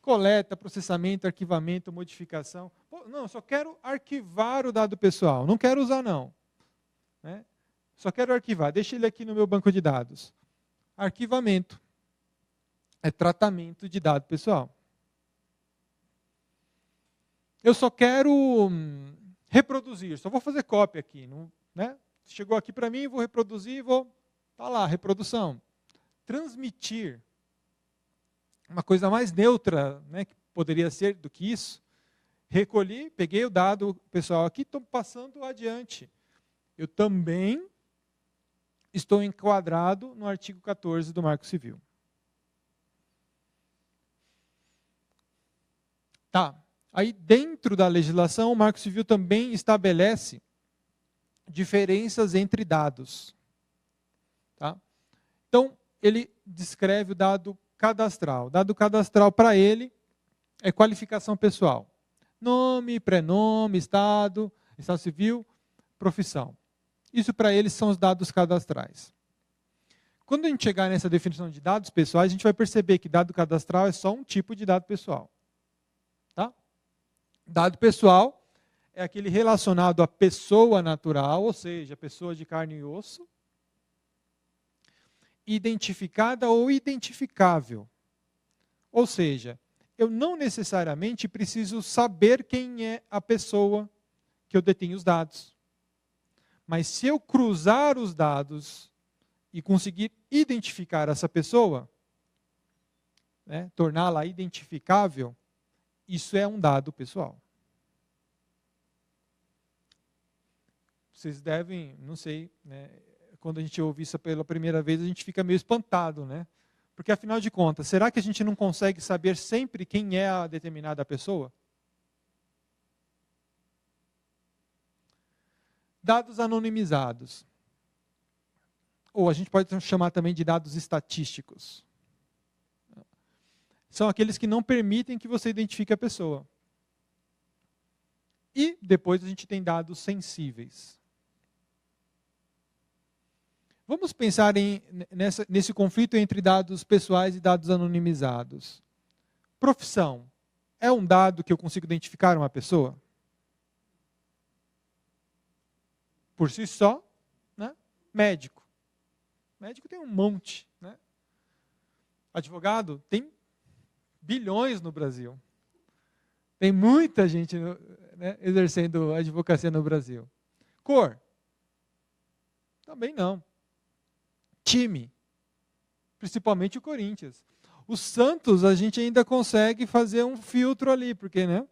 Coleta, processamento, arquivamento, modificação. Pô, não, só quero arquivar o dado pessoal. Não quero usar, não. Né? Só quero arquivar. Deixa ele aqui no meu banco de dados. Arquivamento é tratamento de dado pessoal. Eu só quero reproduzir. Só vou fazer cópia aqui. Não, né? Chegou aqui para mim, vou reproduzir, tá lá, reprodução. Transmitir. Uma coisa mais neutra, né, que poderia ser do que isso. Recolhi, peguei o dado pessoal aqui, estou passando adiante. Eu também estou enquadrado no artigo 14 do Marco Civil. Tá. Aí, dentro da legislação, o Marco Civil também estabelece diferenças entre dados. Tá? Então, ele descreve o dado cadastral. O dado cadastral, para ele, é qualificação pessoal. Nome, prenome, estado civil, profissão. Isso, para eles, são os dados cadastrais. Quando a gente chegar nessa definição de dados pessoais, a gente vai perceber que dado cadastral é só um tipo de dado pessoal. Tá? Dado pessoal é aquele relacionado à pessoa natural, ou seja, pessoa de carne e osso, identificada ou identificável. Ou seja, eu não necessariamente preciso saber quem é a pessoa que eu detenho os dados. Mas se eu cruzar os dados e conseguir identificar essa pessoa, né, torná-la identificável, isso é um dado pessoal. Vocês devem, não sei, né, quando a gente ouve isso pela primeira vez, a gente fica meio espantado, né? Porque, afinal de contas, será que a gente não consegue saber sempre quem é a determinada pessoa? Dados anonimizados. Ou a gente pode chamar também de dados estatísticos. São aqueles que não permitem que você identifique a pessoa. E depois a gente tem dados sensíveis. Vamos pensar nesse conflito entre dados pessoais e dados anonimizados. Profissão. É um dado que eu consigo identificar uma pessoa? Por si só, né? Médico. Médico tem um monte. Né? Advogado tem bilhões no Brasil. Tem muita gente, né, exercendo advocacia no Brasil. Cor? Também não. Time? Principalmente o Corinthians. O Santos a gente ainda consegue fazer um filtro ali, porque, né?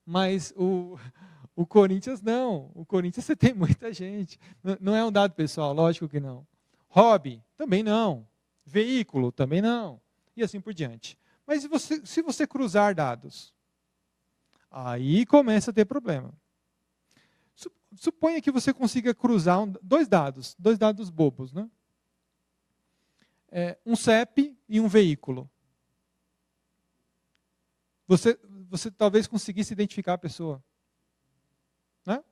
Mas o Corinthians não. O Corinthians você tem muita gente. Não é um dado pessoal, lógico que não. Hobby? Também não. Veículo? Também não. E assim por diante. Mas se você cruzar dados, aí começa a ter problema. Suponha que você consiga cruzar dois dados bobos, né? Um CEP e um veículo. Você talvez conseguisse identificar a pessoa. Né?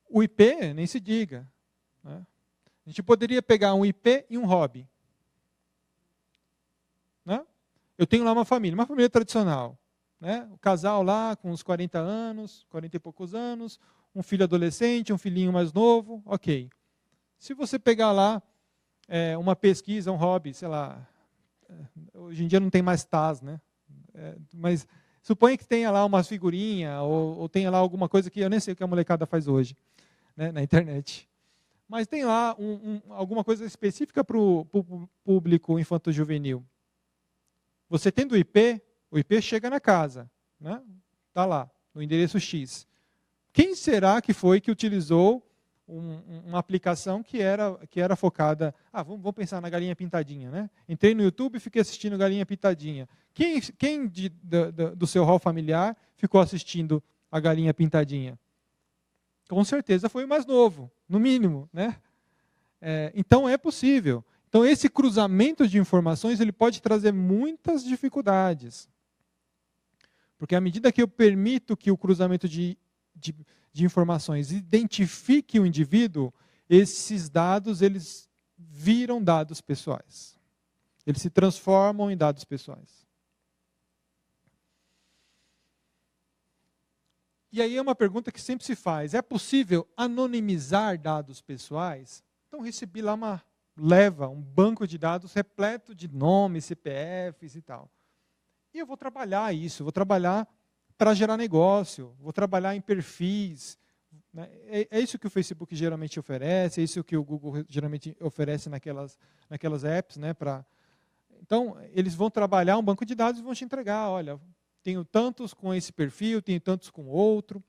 O IP, nem se diga. Né? A gente poderia pegar um IP e um hobby. Né? Eu tenho lá uma família tradicional. Né? O casal lá com uns 40 anos, 40 e poucos anos, um filho adolescente, um filhinho mais novo, ok. Se você pegar lá uma pesquisa, um hobby, sei lá, hoje em dia não tem mais TAS, né? Mas suponha que tenha lá umas figurinhas, ou tenha lá alguma coisa que eu nem sei o que a molecada faz hoje, né, na internet. Mas tem lá alguma coisa específica para o público infanto-juvenil. Você tendo o IP chega na casa, né? Está lá, no endereço X. Quem será que foi que utilizou uma aplicação que era focada... vamos pensar na galinha pintadinha, né? Entrei no YouTube e fiquei assistindo galinha pintadinha. Quem do seu hall familiar ficou assistindo a galinha pintadinha? Com certeza foi o mais novo, no mínimo, né? Então é possível. Então esse cruzamento de informações ele pode trazer muitas dificuldades. Porque à medida que eu permito que o cruzamento de informações identifique o indivíduo, esses dados eles viram dados pessoais. Eles se transformam em dados pessoais. E aí é uma pergunta que sempre se faz. É possível anonimizar dados pessoais? Então recebi lá um banco de dados repleto de nomes, CPFs e tal. E eu vou trabalhar isso, vou trabalhar para gerar negócio, vou trabalhar em perfis. Né? É isso que o Facebook geralmente oferece, é isso que o Google geralmente oferece naquelas apps. Né, Então, eles vão trabalhar um banco de dados e vão te entregar, olha, tenho tantos com esse perfil, tenho tantos com outro.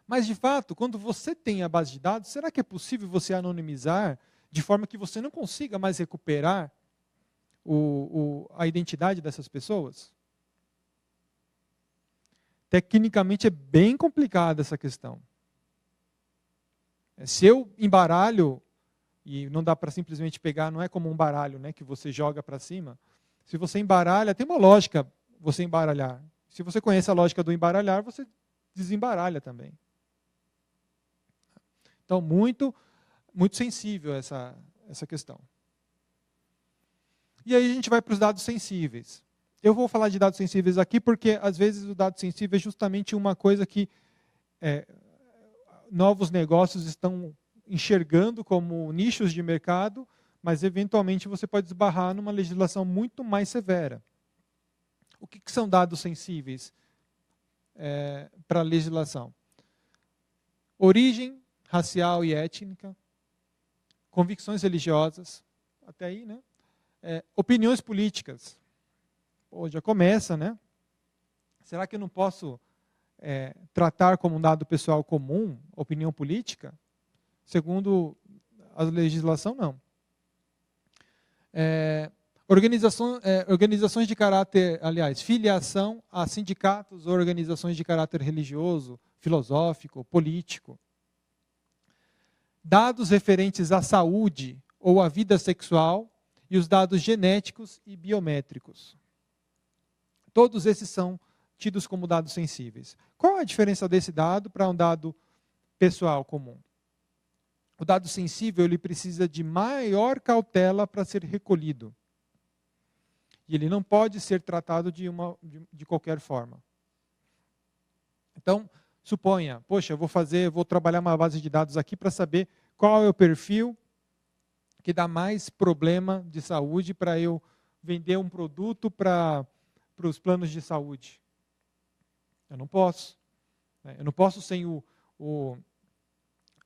Mas, de fato, quando você tem a base de dados, será que é possível você anonimizar de forma que você não consiga mais recuperar a identidade dessas pessoas? Tecnicamente é bem complicada essa questão. Se eu embaralho, e não dá para simplesmente pegar, não é como um baralho, né, que você joga para cima. Se você embaralha, tem uma lógica você embaralhar. Se você conhece a lógica do embaralhar, você desembaralha também. Então, muito sensível essa questão. E aí a gente vai para os dados sensíveis. Eu vou falar de dados sensíveis aqui porque, às vezes, o dado sensível é justamente uma coisa que novos negócios estão enxergando como nichos de mercado, mas, eventualmente, você pode esbarrar numa legislação muito mais severa. O que são dados sensíveis para a legislação? Origem racial e étnica, convicções religiosas, até aí, né? Opiniões políticas. Pô, já começa, né? Será que eu não posso tratar como um dado pessoal comum, opinião política? Segundo a legislação, não. Organizações de caráter, aliás, filiação a sindicatos ou organizações de caráter religioso, filosófico, político. Dados referentes à saúde ou à vida sexual e os dados genéticos e biométricos. Todos esses são tidos como dados sensíveis. Qual a diferença desse dado para um dado pessoal comum? O dado sensível ele precisa de maior cautela para ser recolhido. E ele não pode ser tratado de qualquer forma. Então, suponha, poxa, eu vou trabalhar uma base de dados aqui para saber qual é o perfil que dá mais problema de saúde para eu vender um produto para os planos de saúde. Eu não posso. Eu não posso sem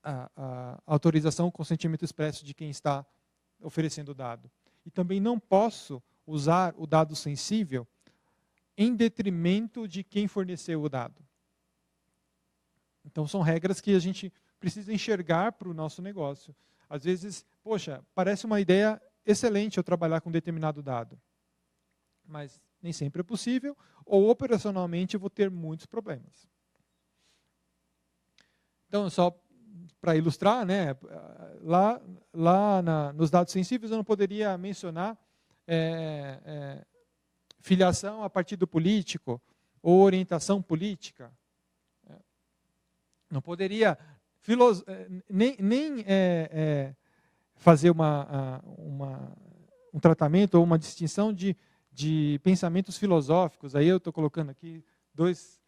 a autorização, o consentimento expresso de quem está oferecendo o dado. E também não posso usar o dado sensível em detrimento de quem forneceu o dado. Então, são regras que a gente precisa enxergar para o nosso negócio. Às vezes, poxa, parece uma ideia excelente eu trabalhar com determinado dado. Mas nem sempre é possível, ou operacionalmente eu vou ter muitos problemas. Então, só para ilustrar, né, nos dados sensíveis eu não poderia mencionar filiação a partido político ou orientação política. Não poderia nem fazer um tratamento ou uma distinção de pensamentos filosóficos. Aí eu estou colocando aqui dois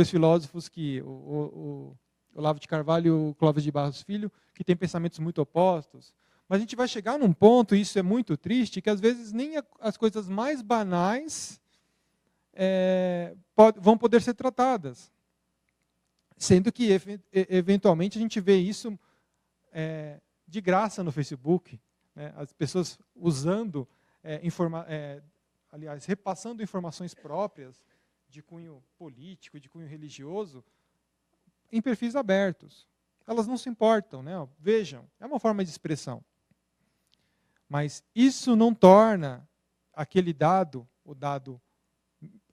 filósofos, o Olavo de Carvalho e o Clóvis de Barros Filho, que têm pensamentos muito opostos. Mas a gente vai chegar num ponto, e isso é muito triste, que às vezes nem as coisas mais banais vão poder ser tratadas. Sendo que, eventualmente, a gente vê isso de graça no Facebook. Né? As pessoas usando, aliás, repassando informações próprias de cunho político, de cunho religioso, em perfis abertos. Elas não se importam, né? Vejam, é uma forma de expressão. Mas isso não torna aquele dado, o dado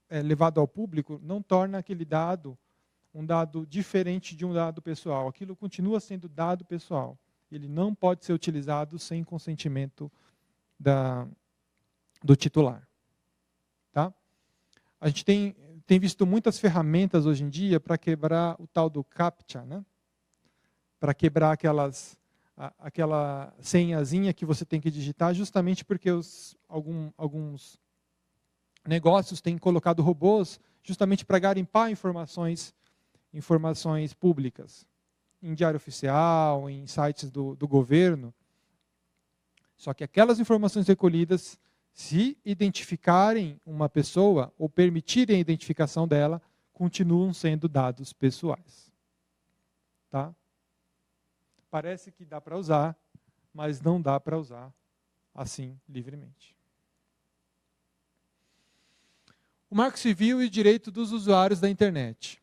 levado ao público, não torna aquele dado um dado diferente de um dado pessoal. Aquilo continua sendo dado pessoal. Ele não pode ser utilizado sem consentimento do titular. Tá? A gente tem visto muitas ferramentas hoje em dia para quebrar o tal do CAPTCHA, né? Para quebrar aquela senhazinha que você tem que digitar, justamente porque alguns negócios têm colocado robôs justamente para garimpar informações públicas, em diário oficial, em sites do governo. Só que aquelas informações recolhidas, se identificarem uma pessoa ou permitirem a identificação dela, continuam sendo dados pessoais. Tá? Parece que dá para usar, mas não dá para usar assim livremente. O Marco Civil e o direito dos usuários da internet.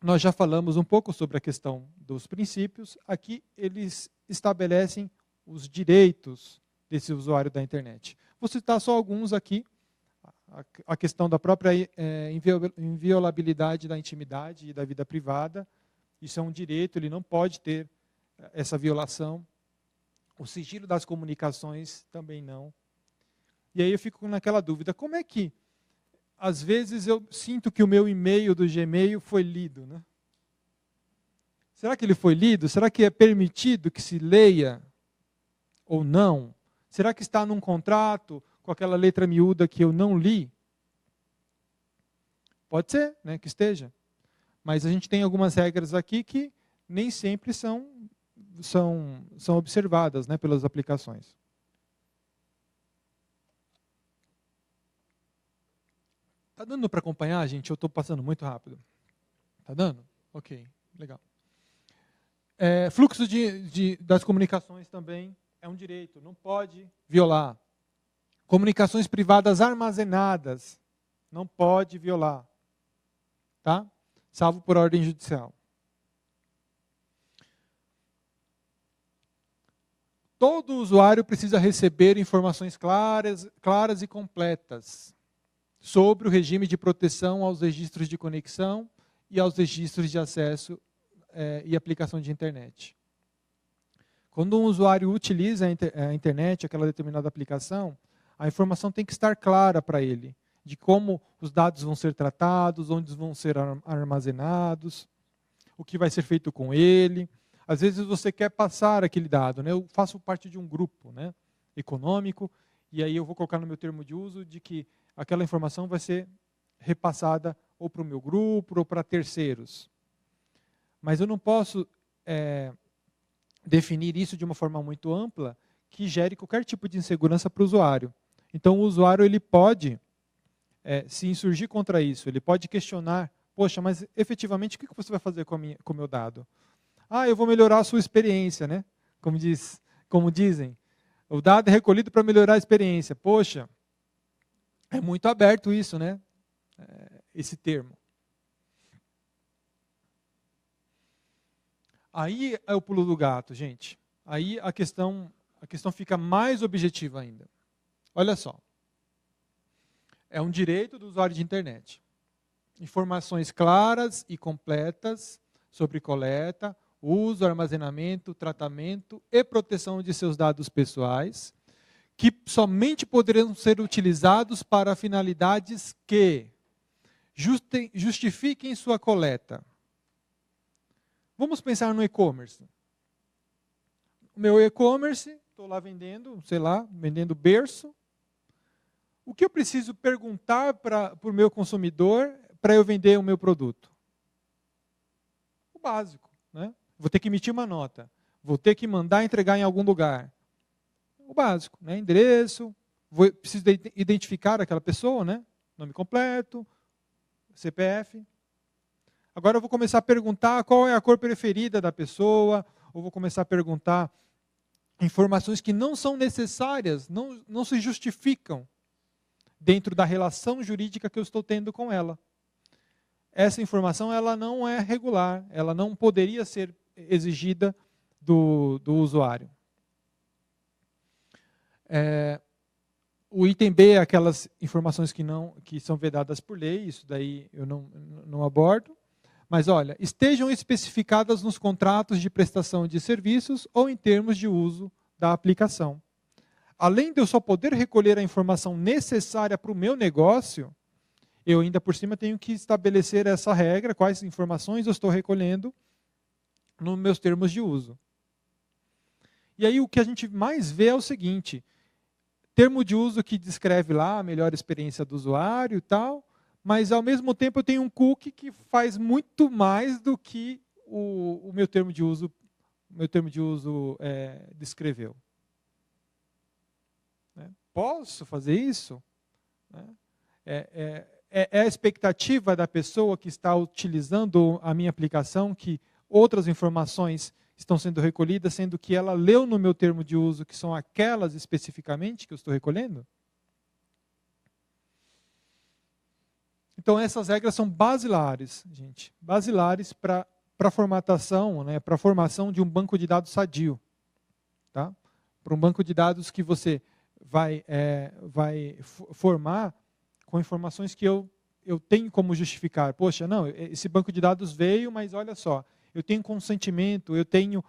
Nós já falamos um pouco sobre a questão dos princípios. Aqui eles estabelecem os direitos desse usuário da internet. Vou citar só alguns aqui. A questão da própria inviolabilidade da intimidade e da vida privada. Isso é um direito, ele não pode ter essa violação. O sigilo das comunicações também não. E aí eu fico naquela dúvida, como é que, às vezes, eu sinto que o meu e-mail do Gmail foi lido, né? Será que ele foi lido? Será que é permitido que se leia ou não? Será que está num contrato com aquela letra miúda que eu não li? Pode ser, né, que esteja. Mas a gente tem algumas regras aqui que nem sempre são observadas, né, pelas aplicações. Está dando para acompanhar, gente? Eu estou passando muito rápido. Está dando? Ok, legal. Fluxo das comunicações também é um direito, não pode violar. Comunicações privadas armazenadas, não pode violar. Tá? Salvo por ordem judicial. Todo usuário precisa receber informações claras e completas sobre o regime de proteção aos registros de conexão e aos registros de acesso e aplicação de internet. Quando um usuário utiliza a internet, aquela determinada aplicação, a informação tem que estar clara para ele, de como os dados vão ser tratados, onde vão ser armazenados, o que vai ser feito com ele. Às vezes você quer passar aquele dado, né? Eu faço parte de um grupo, né, econômico, e aí eu vou colocar no meu termo de uso de que aquela informação vai ser repassada ou para o meu grupo ou para terceiros. Mas eu não posso definir isso de uma forma muito ampla que gere qualquer tipo de insegurança para o usuário. Então o usuário ele pode se insurgir contra isso, ele pode questionar, poxa, mas efetivamente o que você vai fazer com o meu dado? Eu vou melhorar a sua experiência, né? Como dizem, o dado é recolhido para melhorar a experiência. Poxa, é muito aberto isso, né? Esse termo. Aí é o pulo do gato, gente. Aí a questão fica mais objetiva ainda. Olha só. É um direito do usuário de internet. Informações claras e completas sobre coleta, uso, armazenamento, tratamento e proteção de seus dados pessoais, que somente poderão ser utilizados para finalidades que justifiquem sua coleta. Vamos pensar no e-commerce. O meu e-commerce, estou lá vendendo, vendendo berço. O que eu preciso perguntar para o meu consumidor para eu vender o meu produto? O básico, né? Vou ter que emitir uma nota. Vou ter que mandar entregar em algum lugar. O básico, né? Endereço, preciso identificar aquela pessoa, né? Nome completo, CPF. Agora eu vou começar a perguntar qual é a cor preferida da pessoa, ou vou começar a perguntar informações que não são necessárias, não se justificam dentro da relação jurídica que eu estou tendo com ela. Essa informação ela não é regular, ela não poderia ser exigida do usuário. O item B é aquelas informações que são vedadas por lei, isso daí eu não abordo. Mas olha, estejam especificadas nos contratos de prestação de serviços ou em termos de uso da aplicação. Além de eu só poder recolher a informação necessária para o meu negócio, eu ainda por cima tenho que estabelecer essa regra, quais informações eu estou recolhendo nos meus termos de uso. E aí o que a gente mais vê é o seguinte, termo de uso que descreve lá a melhor experiência do usuário e tal, mas ao mesmo tempo eu tenho um cookie que faz muito mais do que o meu termo de uso, descreveu. Posso fazer isso? É a expectativa da pessoa que está utilizando a minha aplicação que outras informações estão sendo recolhidas, sendo que ela leu no meu termo de uso que são aquelas especificamente que eu estou recolhendo? Então essas regras são basilares, gente, basilares para a formatação, né, para a formação de um banco de dados sadio, tá? Para um banco de dados que você vai formar com informações que eu tenho como justificar. Poxa, não, esse banco de dados veio, mas olha só, eu tenho consentimento, eu tenho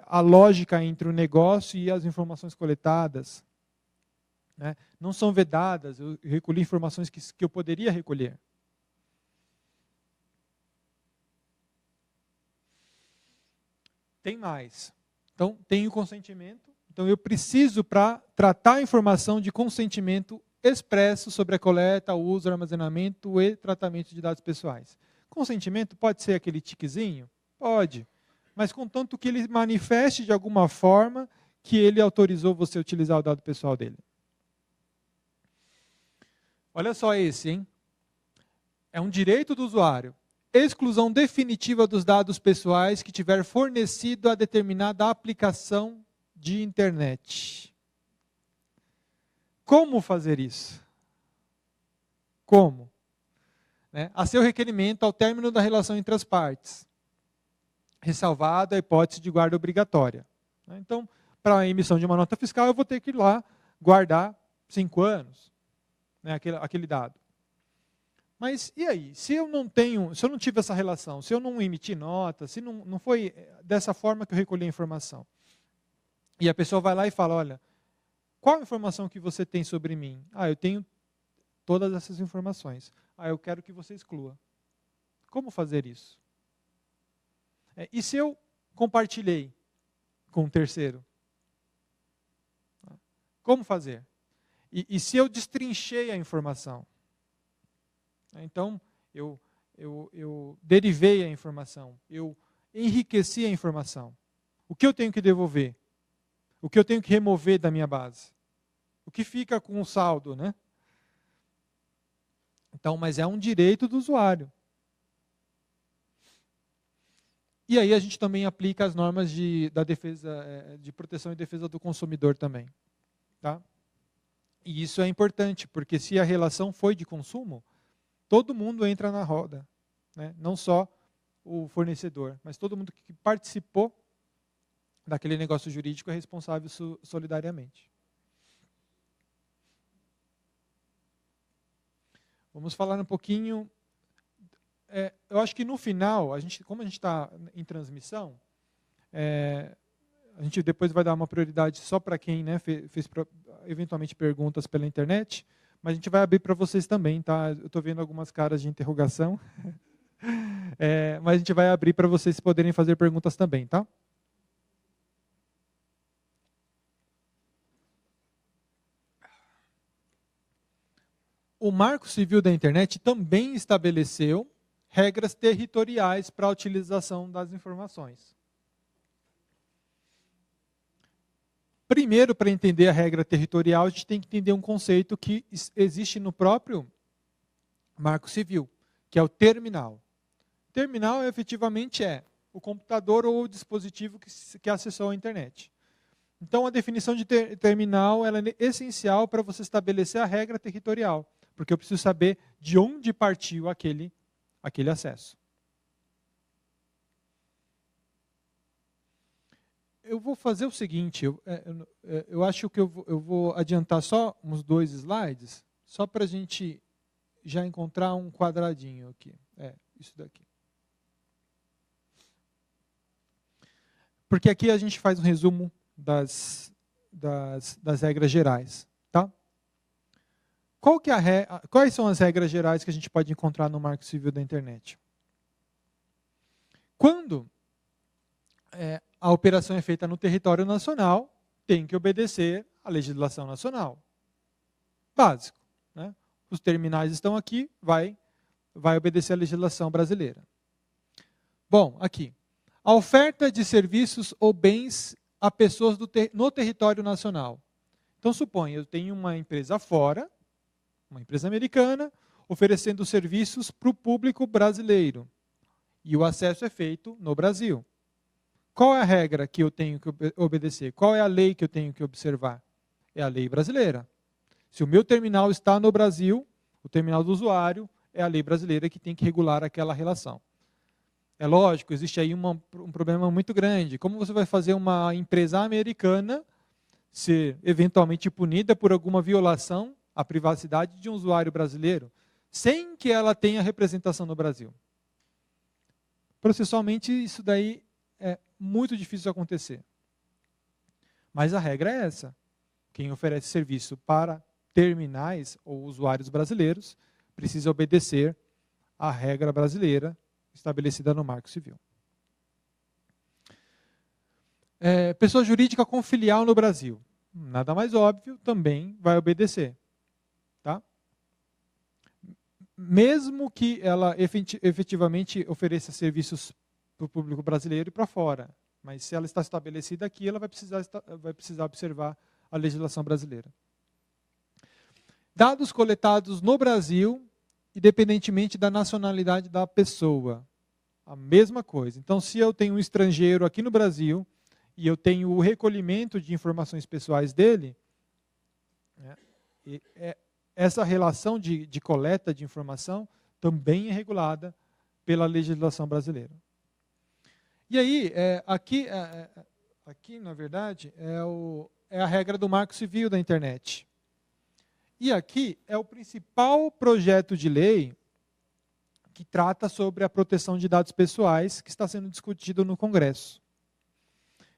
a lógica entre o negócio e as informações coletadas. Né? Não são vedadas, eu recolhi informações que eu poderia recolher. Tem mais. Então, tenho consentimento. Então, eu preciso, para tratar a informação de consentimento expresso sobre a coleta, uso, armazenamento e tratamento de dados pessoais. Consentimento pode ser aquele tiquezinho? Pode. Mas contanto que ele manifeste de alguma forma que ele autorizou você a utilizar o dado pessoal dele. Olha só esse, hein? É um direito do usuário. Exclusão definitiva dos dados pessoais que tiver fornecido a determinada aplicação de internet. Como fazer isso? Como? A seu requerimento ao término da relação entre as partes, ressalvada a hipótese de guarda obrigatória. Então, para a emissão de uma nota fiscal, eu vou ter que ir lá guardar 5 anos, aquele dado. Mas e aí? Se eu não tive essa relação, se eu não emiti nota, se não foi dessa forma que eu recolhi a informação, e a pessoa vai lá e fala, olha, qual a informação que você tem sobre mim? Eu tenho todas essas informações. Eu quero que você exclua. Como fazer isso? E se eu compartilhei com um terceiro? Como fazer? E se eu destrinchei a informação? Então, eu derivei a informação, eu enriqueci a informação. O que eu tenho que devolver? O que eu tenho que remover da minha base? O que fica com o saldo, né? Então, mas é um direito do usuário. E aí a gente também aplica as normas da defesa, de proteção e defesa do consumidor também. Tá? E isso é importante, porque se a relação foi de consumo, todo mundo entra na roda. Né? Não só o fornecedor, mas todo mundo que participou daquele negócio jurídico é responsável solidariamente. Vamos falar um pouquinho. Eu acho que no final, como a gente está em transmissão, a gente depois vai dar uma prioridade só para quem fez eventualmente perguntas pela internet, mas a gente vai abrir para vocês também, tá? Eu estou vendo algumas caras de interrogação, mas a gente vai abrir para vocês poderem fazer perguntas também, tá? O Marco Civil da Internet também estabeleceu regras territoriais para a utilização das informações. Primeiro, para entender a regra territorial, a gente tem que entender um conceito que existe no próprio Marco Civil, que é o terminal. Terminal, efetivamente, é o computador ou o dispositivo que acessou a internet. Então, a definição de terminal ela é essencial para você estabelecer a regra territorial, porque eu preciso saber de onde partiu aquele acesso. Eu vou fazer o seguinte, eu acho que eu vou adiantar só uns 2 slides, só para a gente já encontrar um quadradinho aqui. Isso daqui. Porque aqui a gente faz um resumo das regras gerais. Tá? Quais são as regras gerais que a gente pode encontrar no Marco Civil da Internet? Quando a operação é feita no território nacional, tem que obedecer à legislação nacional. Básico. Né? Os terminais estão aqui, vai obedecer à legislação brasileira. Bom, aqui. A oferta de serviços ou bens a pessoas no território nacional. Então, suponha, eu tenho uma empresa fora, uma empresa americana, oferecendo serviços para o público brasileiro. E o acesso é feito no Brasil. Qual é a regra que eu tenho que obedecer? Qual é a lei que eu tenho que observar? É a lei brasileira. Se o meu terminal está no Brasil, o terminal do usuário, é a lei brasileira que tem que regular aquela relação. É lógico, existe aí um problema muito grande. Como você vai fazer uma empresa americana ser eventualmente punida por alguma violação à privacidade de um usuário brasileiro, sem que ela tenha representação no Brasil? Processualmente, isso daí é muito difícil de acontecer. Mas a regra é essa. Quem oferece serviço para terminais ou usuários brasileiros precisa obedecer à regra brasileira estabelecida no Marco Civil. Pessoa jurídica com filial no Brasil. Nada mais óbvio, também vai obedecer. Tá? Mesmo que ela efetivamente ofereça serviços para o público brasileiro e para fora. Mas se ela está estabelecida aqui, ela vai precisar observar a legislação brasileira. Dados coletados no Brasil, independentemente da nacionalidade da pessoa. A mesma coisa. Então, se eu tenho um estrangeiro aqui no Brasil e eu tenho o recolhimento de informações pessoais dele, essa relação de coleta de informação também é regulada pela legislação brasileira. E aí, aqui na verdade, é a regra do Marco Civil da internet. E aqui é o principal projeto de lei que trata sobre a proteção de dados pessoais que está sendo discutido no Congresso.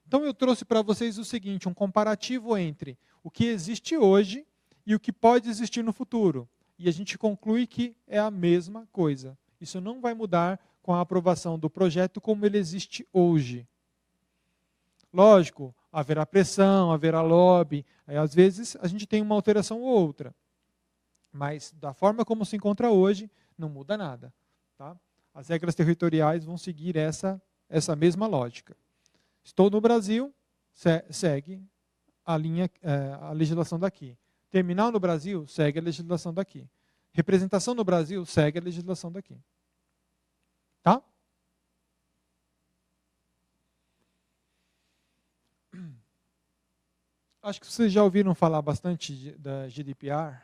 Então eu trouxe para vocês o seguinte, um comparativo entre o que existe hoje e o que pode existir no futuro. E a gente conclui que é a mesma coisa. Isso não vai mudar com a aprovação do projeto como ele existe hoje. Lógico, haverá pressão, haverá lobby, às vezes a gente tem uma alteração ou outra. Mas da forma como se encontra hoje, não muda nada. Tá? As regras territoriais vão seguir essa mesma lógica. Estou no Brasil, segue a legislação daqui. Terminal no Brasil, segue a legislação daqui. Representação no Brasil, segue a legislação daqui. Tá? Acho que vocês já ouviram falar bastante da GDPR.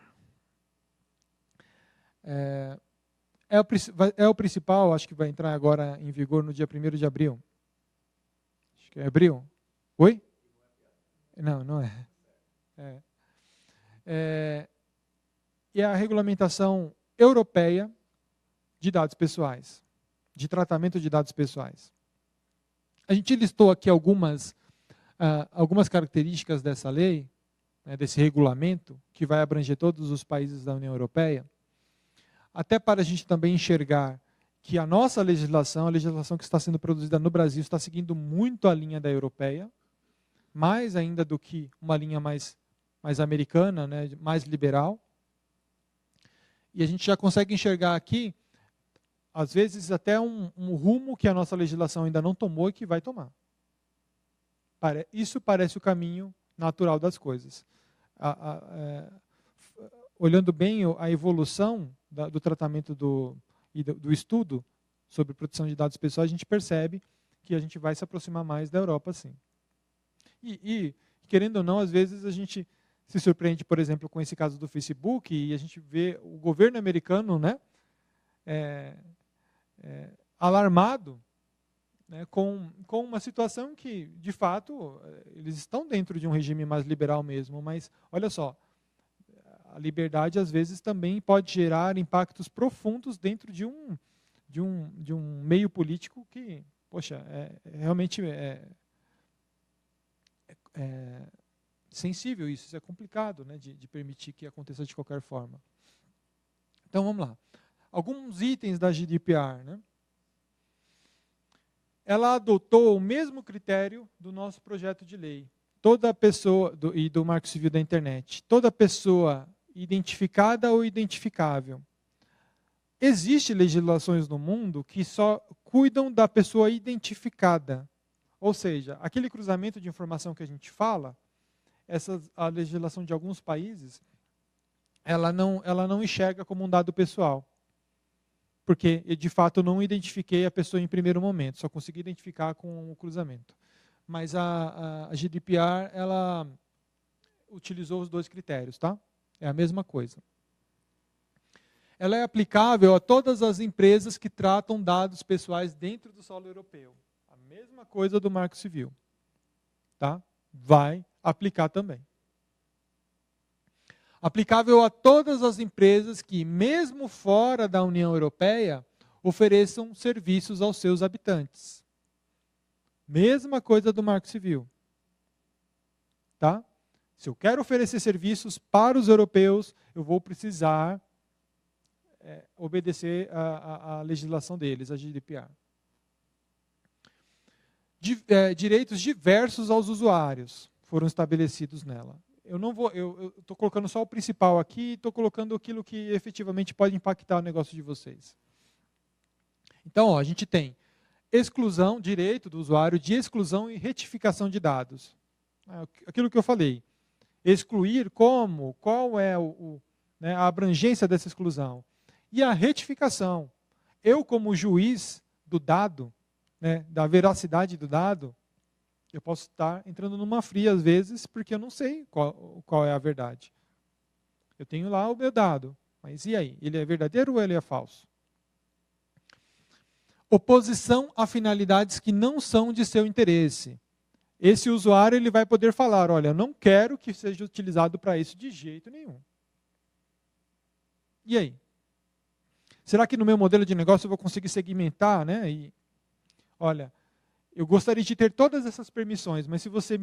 É o principal, acho que vai entrar agora em vigor no dia 1º de abril. Acho que é abril. Oi? Não é. É a regulamentação europeia de dados pessoais, de tratamento de dados pessoais. A gente listou aqui algumas características dessa lei, desse regulamento, que vai abranger todos os países da União Europeia, até para a gente também enxergar que a nossa legislação, a legislação que está sendo produzida no Brasil, está seguindo muito a linha da europeia, mais ainda do que uma linha mais americana, mais liberal. E a gente já consegue enxergar aqui, às vezes, até um rumo que a nossa legislação ainda não tomou e que vai tomar. Isso parece o caminho natural das coisas. Olhando bem a evolução do tratamento do estudo sobre proteção de dados pessoais, a gente percebe que a gente vai se aproximar mais da Europa, sim. E querendo ou não, às vezes a gente se surpreende, por exemplo, com esse caso do Facebook, e a gente vê o governo americano alarmado, com uma situação que, de fato, eles estão dentro de um regime mais liberal mesmo, mas, olha só, a liberdade, às vezes, também pode gerar impactos profundos dentro de um meio político que, poxa, realmente sensível isso é complicado, de permitir que aconteça de qualquer forma. Então, vamos lá. Alguns itens da GDPR, Ela adotou o mesmo critério do nosso projeto de lei. Toda pessoa, e do Marco Civil da Internet, toda pessoa identificada ou identificável. Existem legislações no mundo que só cuidam da pessoa identificada. Ou seja, aquele cruzamento de informação que a gente fala, a legislação de alguns países, ela não enxerga como um dado pessoal. Porque, de fato, eu não identifiquei a pessoa em primeiro momento, só consegui identificar com o cruzamento. Mas a GDPR, ela utilizou os dois critérios, tá? É a mesma coisa. Ela é aplicável a todas as empresas que tratam dados pessoais dentro do solo europeu. A mesma coisa do Marco Civil. Tá? Vai aplicar também. Aplicável a todas as empresas que, mesmo fora da União Europeia, ofereçam serviços aos seus habitantes. Mesma coisa do Marco Civil. Tá? Se eu quero oferecer serviços para os europeus, eu vou precisar obedecer à legislação deles, a GDPR. Direitos diversos aos usuários foram estabelecidos nela. Eu estou colocando só o principal aqui e estou colocando aquilo que efetivamente pode impactar o negócio de vocês. Então, a gente tem exclusão, direito do usuário de exclusão e retificação de dados. Aquilo que eu falei. Excluir como? Qual é a abrangência dessa exclusão? E a retificação. Eu, como juiz do dado, da veracidade do dado, eu posso estar entrando numa fria às vezes, porque eu não sei qual é a verdade. Eu tenho lá o meu dado, mas e aí? Ele é verdadeiro ou ele é falso? Oposição a finalidades que não são de seu interesse. Esse usuário ele vai poder falar, olha, eu não quero que seja utilizado para isso de jeito nenhum. E aí? Será que no meu modelo de negócio eu vou conseguir segmentar, E, olha, eu gostaria de ter todas essas permissões, mas se você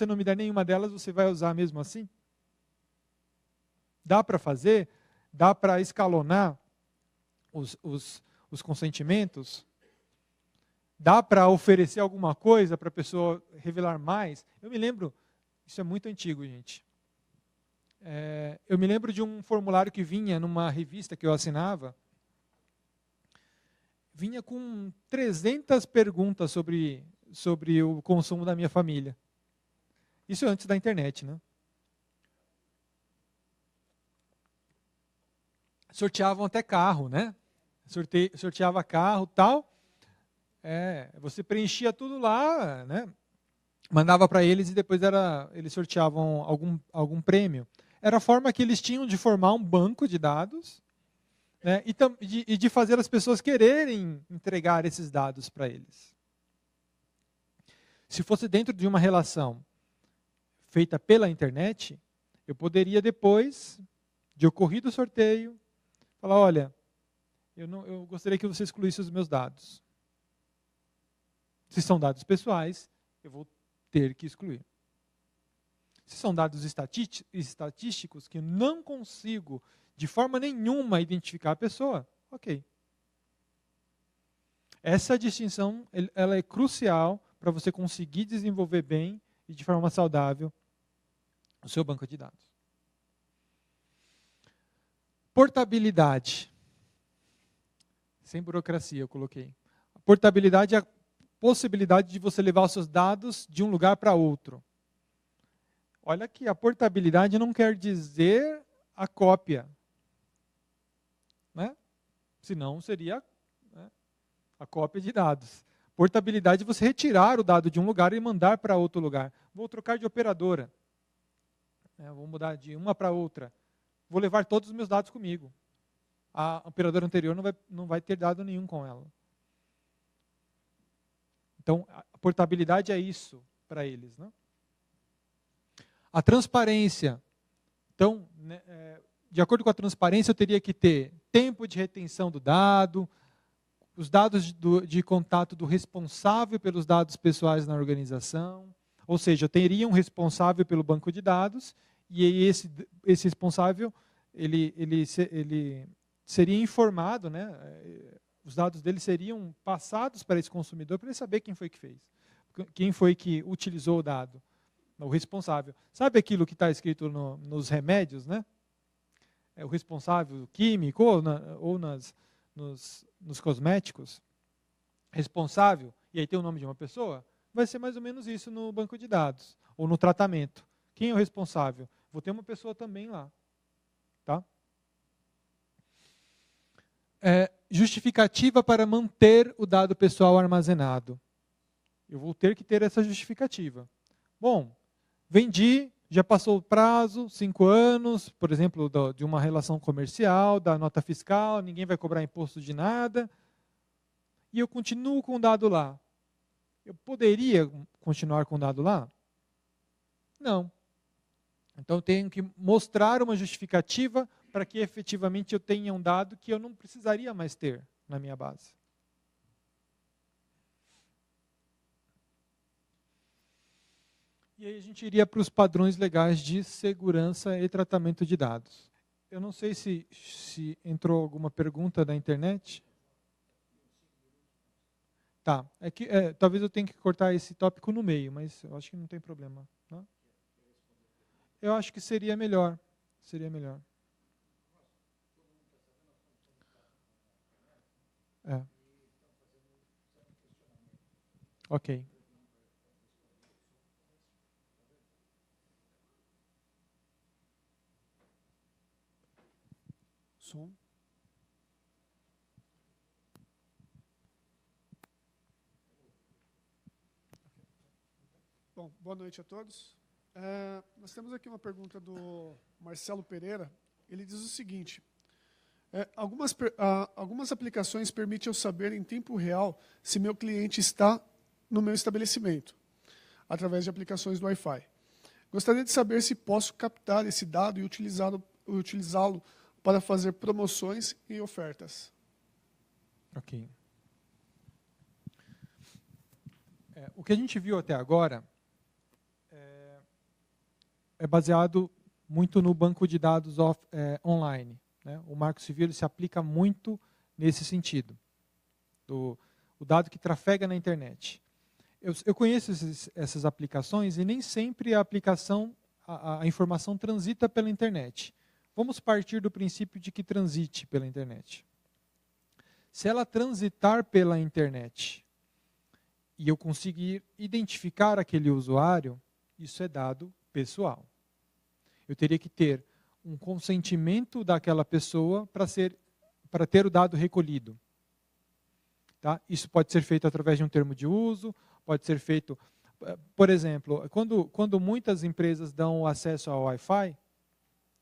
não me der nenhuma delas, você vai usar mesmo assim? Dá para fazer? Dá para escalonar os consentimentos? Dá para oferecer alguma coisa para a pessoa revelar mais? Eu me lembro, isso é muito antigo, gente. Eu me lembro de um formulário que vinha numa revista que eu assinava, vinha com 300 perguntas sobre o consumo da minha família. Isso antes da internet, Sorteavam até carro, Sorteava carro, tal. Você preenchia tudo lá, Mandava para eles e depois eles sorteavam algum prêmio. Era a forma que eles tinham de formar um banco de dados, e de fazer as pessoas quererem entregar esses dados para eles. Se fosse dentro de uma relação feita pela internet, eu poderia depois, de ocorrido o sorteio, falar, olha, eu gostaria que você excluísse os meus dados. Se são dados pessoais, eu vou ter que excluir. Se são dados estatísticos que eu não consigo de forma nenhuma identificar a pessoa, ok. Essa distinção ela é crucial para você conseguir desenvolver bem e de forma saudável o seu banco de dados. Portabilidade. Sem burocracia, eu coloquei. A portabilidade é a possibilidade de você levar os seus dados de um lugar para outro. Olha que a portabilidade não quer dizer a cópia. Senão seria a cópia de dados. Portabilidade é você retirar o dado de um lugar e mandar para outro lugar. Vou trocar de operadora. Vou mudar de uma para outra. Vou levar todos os meus dados comigo. A operadora anterior não vai ter dado nenhum com ela. Então, a portabilidade é isso para eles. A transparência. Então, de acordo com a transparência, eu teria que ter tempo de retenção do dado, os dados de contato do responsável pelos dados pessoais na organização. Ou seja, eu teria um responsável pelo banco de dados e esse responsável ele seria informado, os dados dele seriam passados para esse consumidor para ele saber quem foi que fez, quem foi que utilizou o dado, o responsável. Sabe aquilo que está escrito nos remédios, o responsável químico ou nos cosméticos, responsável, e aí tem o nome de uma pessoa, vai ser mais ou menos isso no banco de dados, ou no tratamento. Quem é o responsável? Vou ter uma pessoa também lá. Tá? Justificativa para manter o dado pessoal armazenado. Eu vou ter que ter essa justificativa. Bom, vendi, já passou o prazo, 5 anos, por exemplo, de uma relação comercial, da nota fiscal, ninguém vai cobrar imposto de nada, e eu continuo com o dado lá. Eu poderia continuar com o dado lá? Não. Então, eu tenho que mostrar uma justificativa para que efetivamente eu tenha um dado que eu não precisaria mais ter. na minha base. E aí a gente iria para os padrões legais de segurança e tratamento de dados. Eu não sei se entrou alguma pergunta da internet. Tá, talvez eu tenha que cortar esse tópico no meio, mas eu acho que não tem problema. Né? Eu acho que seria melhor. Seria melhor. Ok. Som. Bom, boa noite a todos. Nós temos aqui uma pergunta do Marcelo Pereira. Ele diz o seguinte: algumas aplicações permitem eu saber em tempo real se meu cliente está no meu estabelecimento, através de aplicações do Wi-Fi. Gostaria de saber se posso captar esse dado e utilizá-lo para fazer promoções e ofertas. Ok. O que a gente viu até agora é baseado muito no banco de dados online. Né? O Marco Civil se aplica muito nesse sentido, o dado que trafega na internet. Eu conheço essas aplicações e nem sempre a informação transita pela internet. Vamos partir do princípio de que transite pela internet. Se ela transitar pela internet e eu conseguir identificar aquele usuário, isso é dado pessoal. Eu teria que ter um consentimento daquela pessoa para ter o dado recolhido. Tá? Isso pode ser feito através de um termo de uso, pode ser feito, por exemplo, quando muitas empresas dão acesso ao Wi-Fi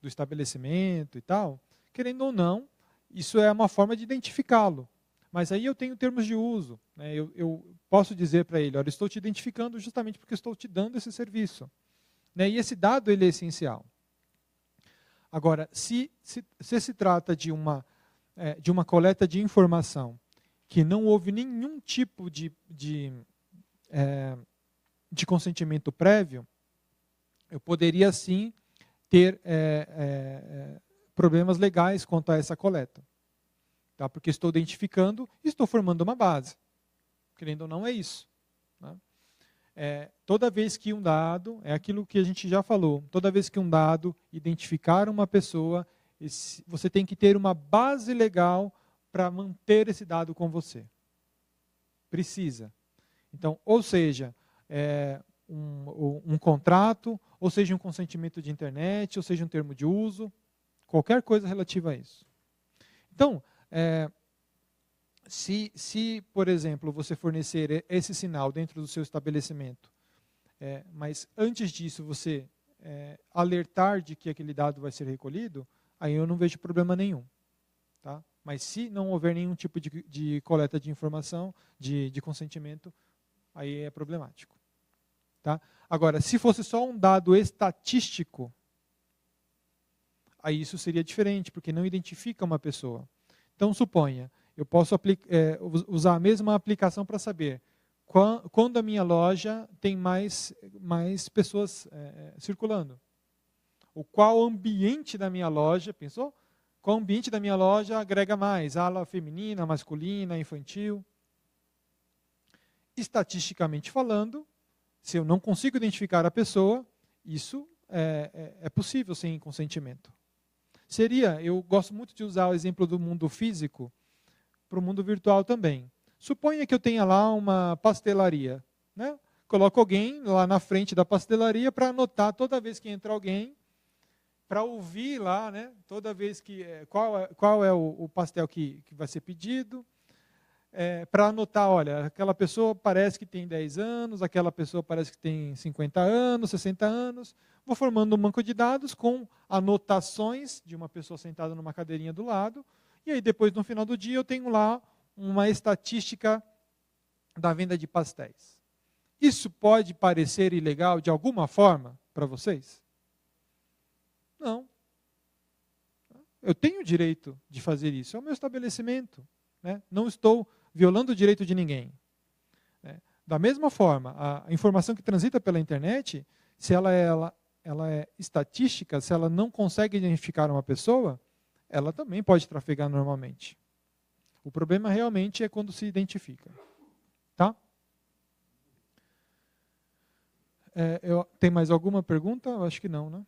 do estabelecimento e tal, querendo ou não, isso é uma forma de identificá-lo. Mas aí eu tenho termos de uso. Né? Eu posso dizer para ele, olha, estou te identificando justamente porque estou te dando esse serviço. Né? E esse dado ele é essencial. Agora, se se trata de uma coleta de informação que não houve nenhum tipo de consentimento prévio, eu poderia sim ter problemas legais quanto a essa coleta. Tá? Porque estou identificando e estou formando uma base. Querendo ou não, é isso. Né? Toda vez que um dado, é aquilo que a gente já falou, toda vez que um dado identificar uma pessoa, você tem que ter uma base legal para manter esse dado com você. Precisa. Então, ou seja, um contrato, ou seja um consentimento de internet, ou seja um termo de uso, qualquer coisa relativa a isso. Então, se, por exemplo, você fornecer esse sinal dentro do seu estabelecimento, mas antes disso você alertar de que aquele dado vai ser recolhido, aí eu não vejo problema nenhum. Tá? Mas se não houver nenhum tipo de coleta de informação, de consentimento, aí é problemático. Tá? Agora, se fosse só um dado estatístico, aí isso seria diferente, porque não identifica uma pessoa. Então, suponha, eu posso usar a mesma aplicação para saber quando a minha loja tem mais pessoas circulando. Ou qual ambiente da minha loja, pensou? Qual ambiente da minha loja agrega mais? Ala feminina, masculina, infantil. Estatisticamente falando, se eu não consigo identificar a pessoa, isso é possível sem consentimento. Eu gosto muito de usar o exemplo do mundo físico para o mundo virtual também. Suponha que eu tenha lá uma pastelaria. Né? Coloco alguém lá na frente da pastelaria para anotar toda vez que entra alguém, para ouvir lá, né, toda vez que qual é o pastel que vai ser pedido, para anotar, olha, aquela pessoa parece que tem 10 anos, aquela pessoa parece que tem 50 anos, 60 anos. Vou formando um banco de dados com anotações de uma pessoa sentada numa cadeirinha do lado, e aí depois, no final do dia, eu tenho lá uma estatística da venda de pastéis. Isso pode parecer ilegal de alguma forma para vocês? Não. Eu tenho o direito de fazer isso, é o meu estabelecimento. né? Não estou violando o direito de ninguém. Né? Da mesma forma, a informação que transita pela internet, se ela é estatística, se ela não consegue identificar uma pessoa, ela também pode trafegar normalmente. O problema realmente é quando se identifica. Tá? Tem mais alguma pergunta? Eu acho que não, né?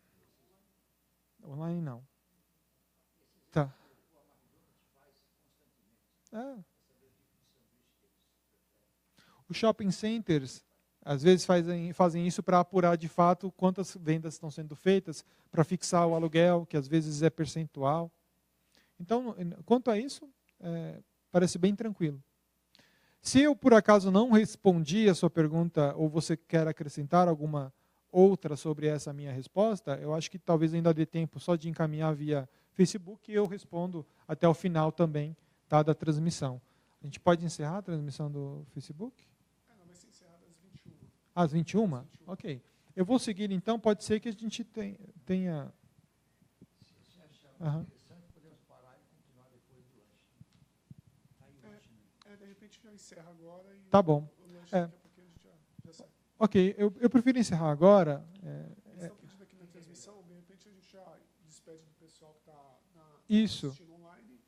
Online não. Tá. Os shopping centers, às vezes, fazem isso para apurar de fato quantas vendas estão sendo feitas, para fixar o aluguel, que às vezes é percentual. Então, quanto a isso, parece bem tranquilo. Se eu, por acaso, não respondi a sua pergunta, ou você quer acrescentar alguma outra sobre essa minha resposta, eu acho que talvez ainda dê tempo só de encaminhar via Facebook e eu respondo até o final também, tá, da transmissão. A gente pode encerrar a transmissão do Facebook? Não, vai ser encerrada às 21. Às 21? Ok. Eu vou seguir, então, pode ser que a gente tenha... Se achar interessante, podemos parar e continuar depois do lanche. De repente já encerra agora e tá bom. O lanche daqui a pouquinho a gente já sai. Ok, eu prefiro encerrar agora. Eles estão pedindo aqui na transmissão, de repente a gente já despede do pessoal que está Isso. assistindo online.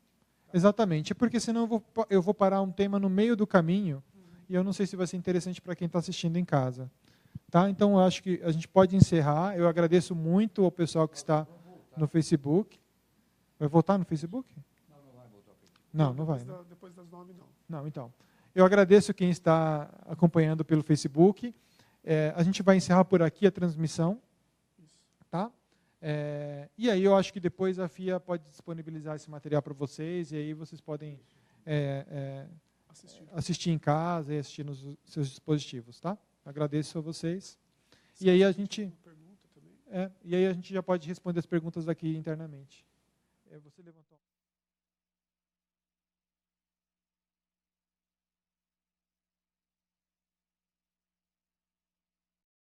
Exatamente, porque senão eu vou parar um tema no meio do caminho e eu não sei se vai ser interessante para quem está assistindo em casa. Tá? Então, eu acho que a gente pode encerrar. Eu agradeço muito ao pessoal que está no Facebook. Vai voltar no Facebook? Não, não vai voltar ao Facebook. Não vai. Né? Depois das 9, não. Não, então. Eu agradeço quem está acompanhando pelo Facebook. A gente vai encerrar por aqui a transmissão. Tá? E aí eu acho que depois a FIA pode disponibilizar esse material para vocês, e aí vocês podem assistir em casa e assistir nos seus dispositivos. Tá? Agradeço a vocês. E aí a gente já pode responder as perguntas aqui internamente. Você levantou.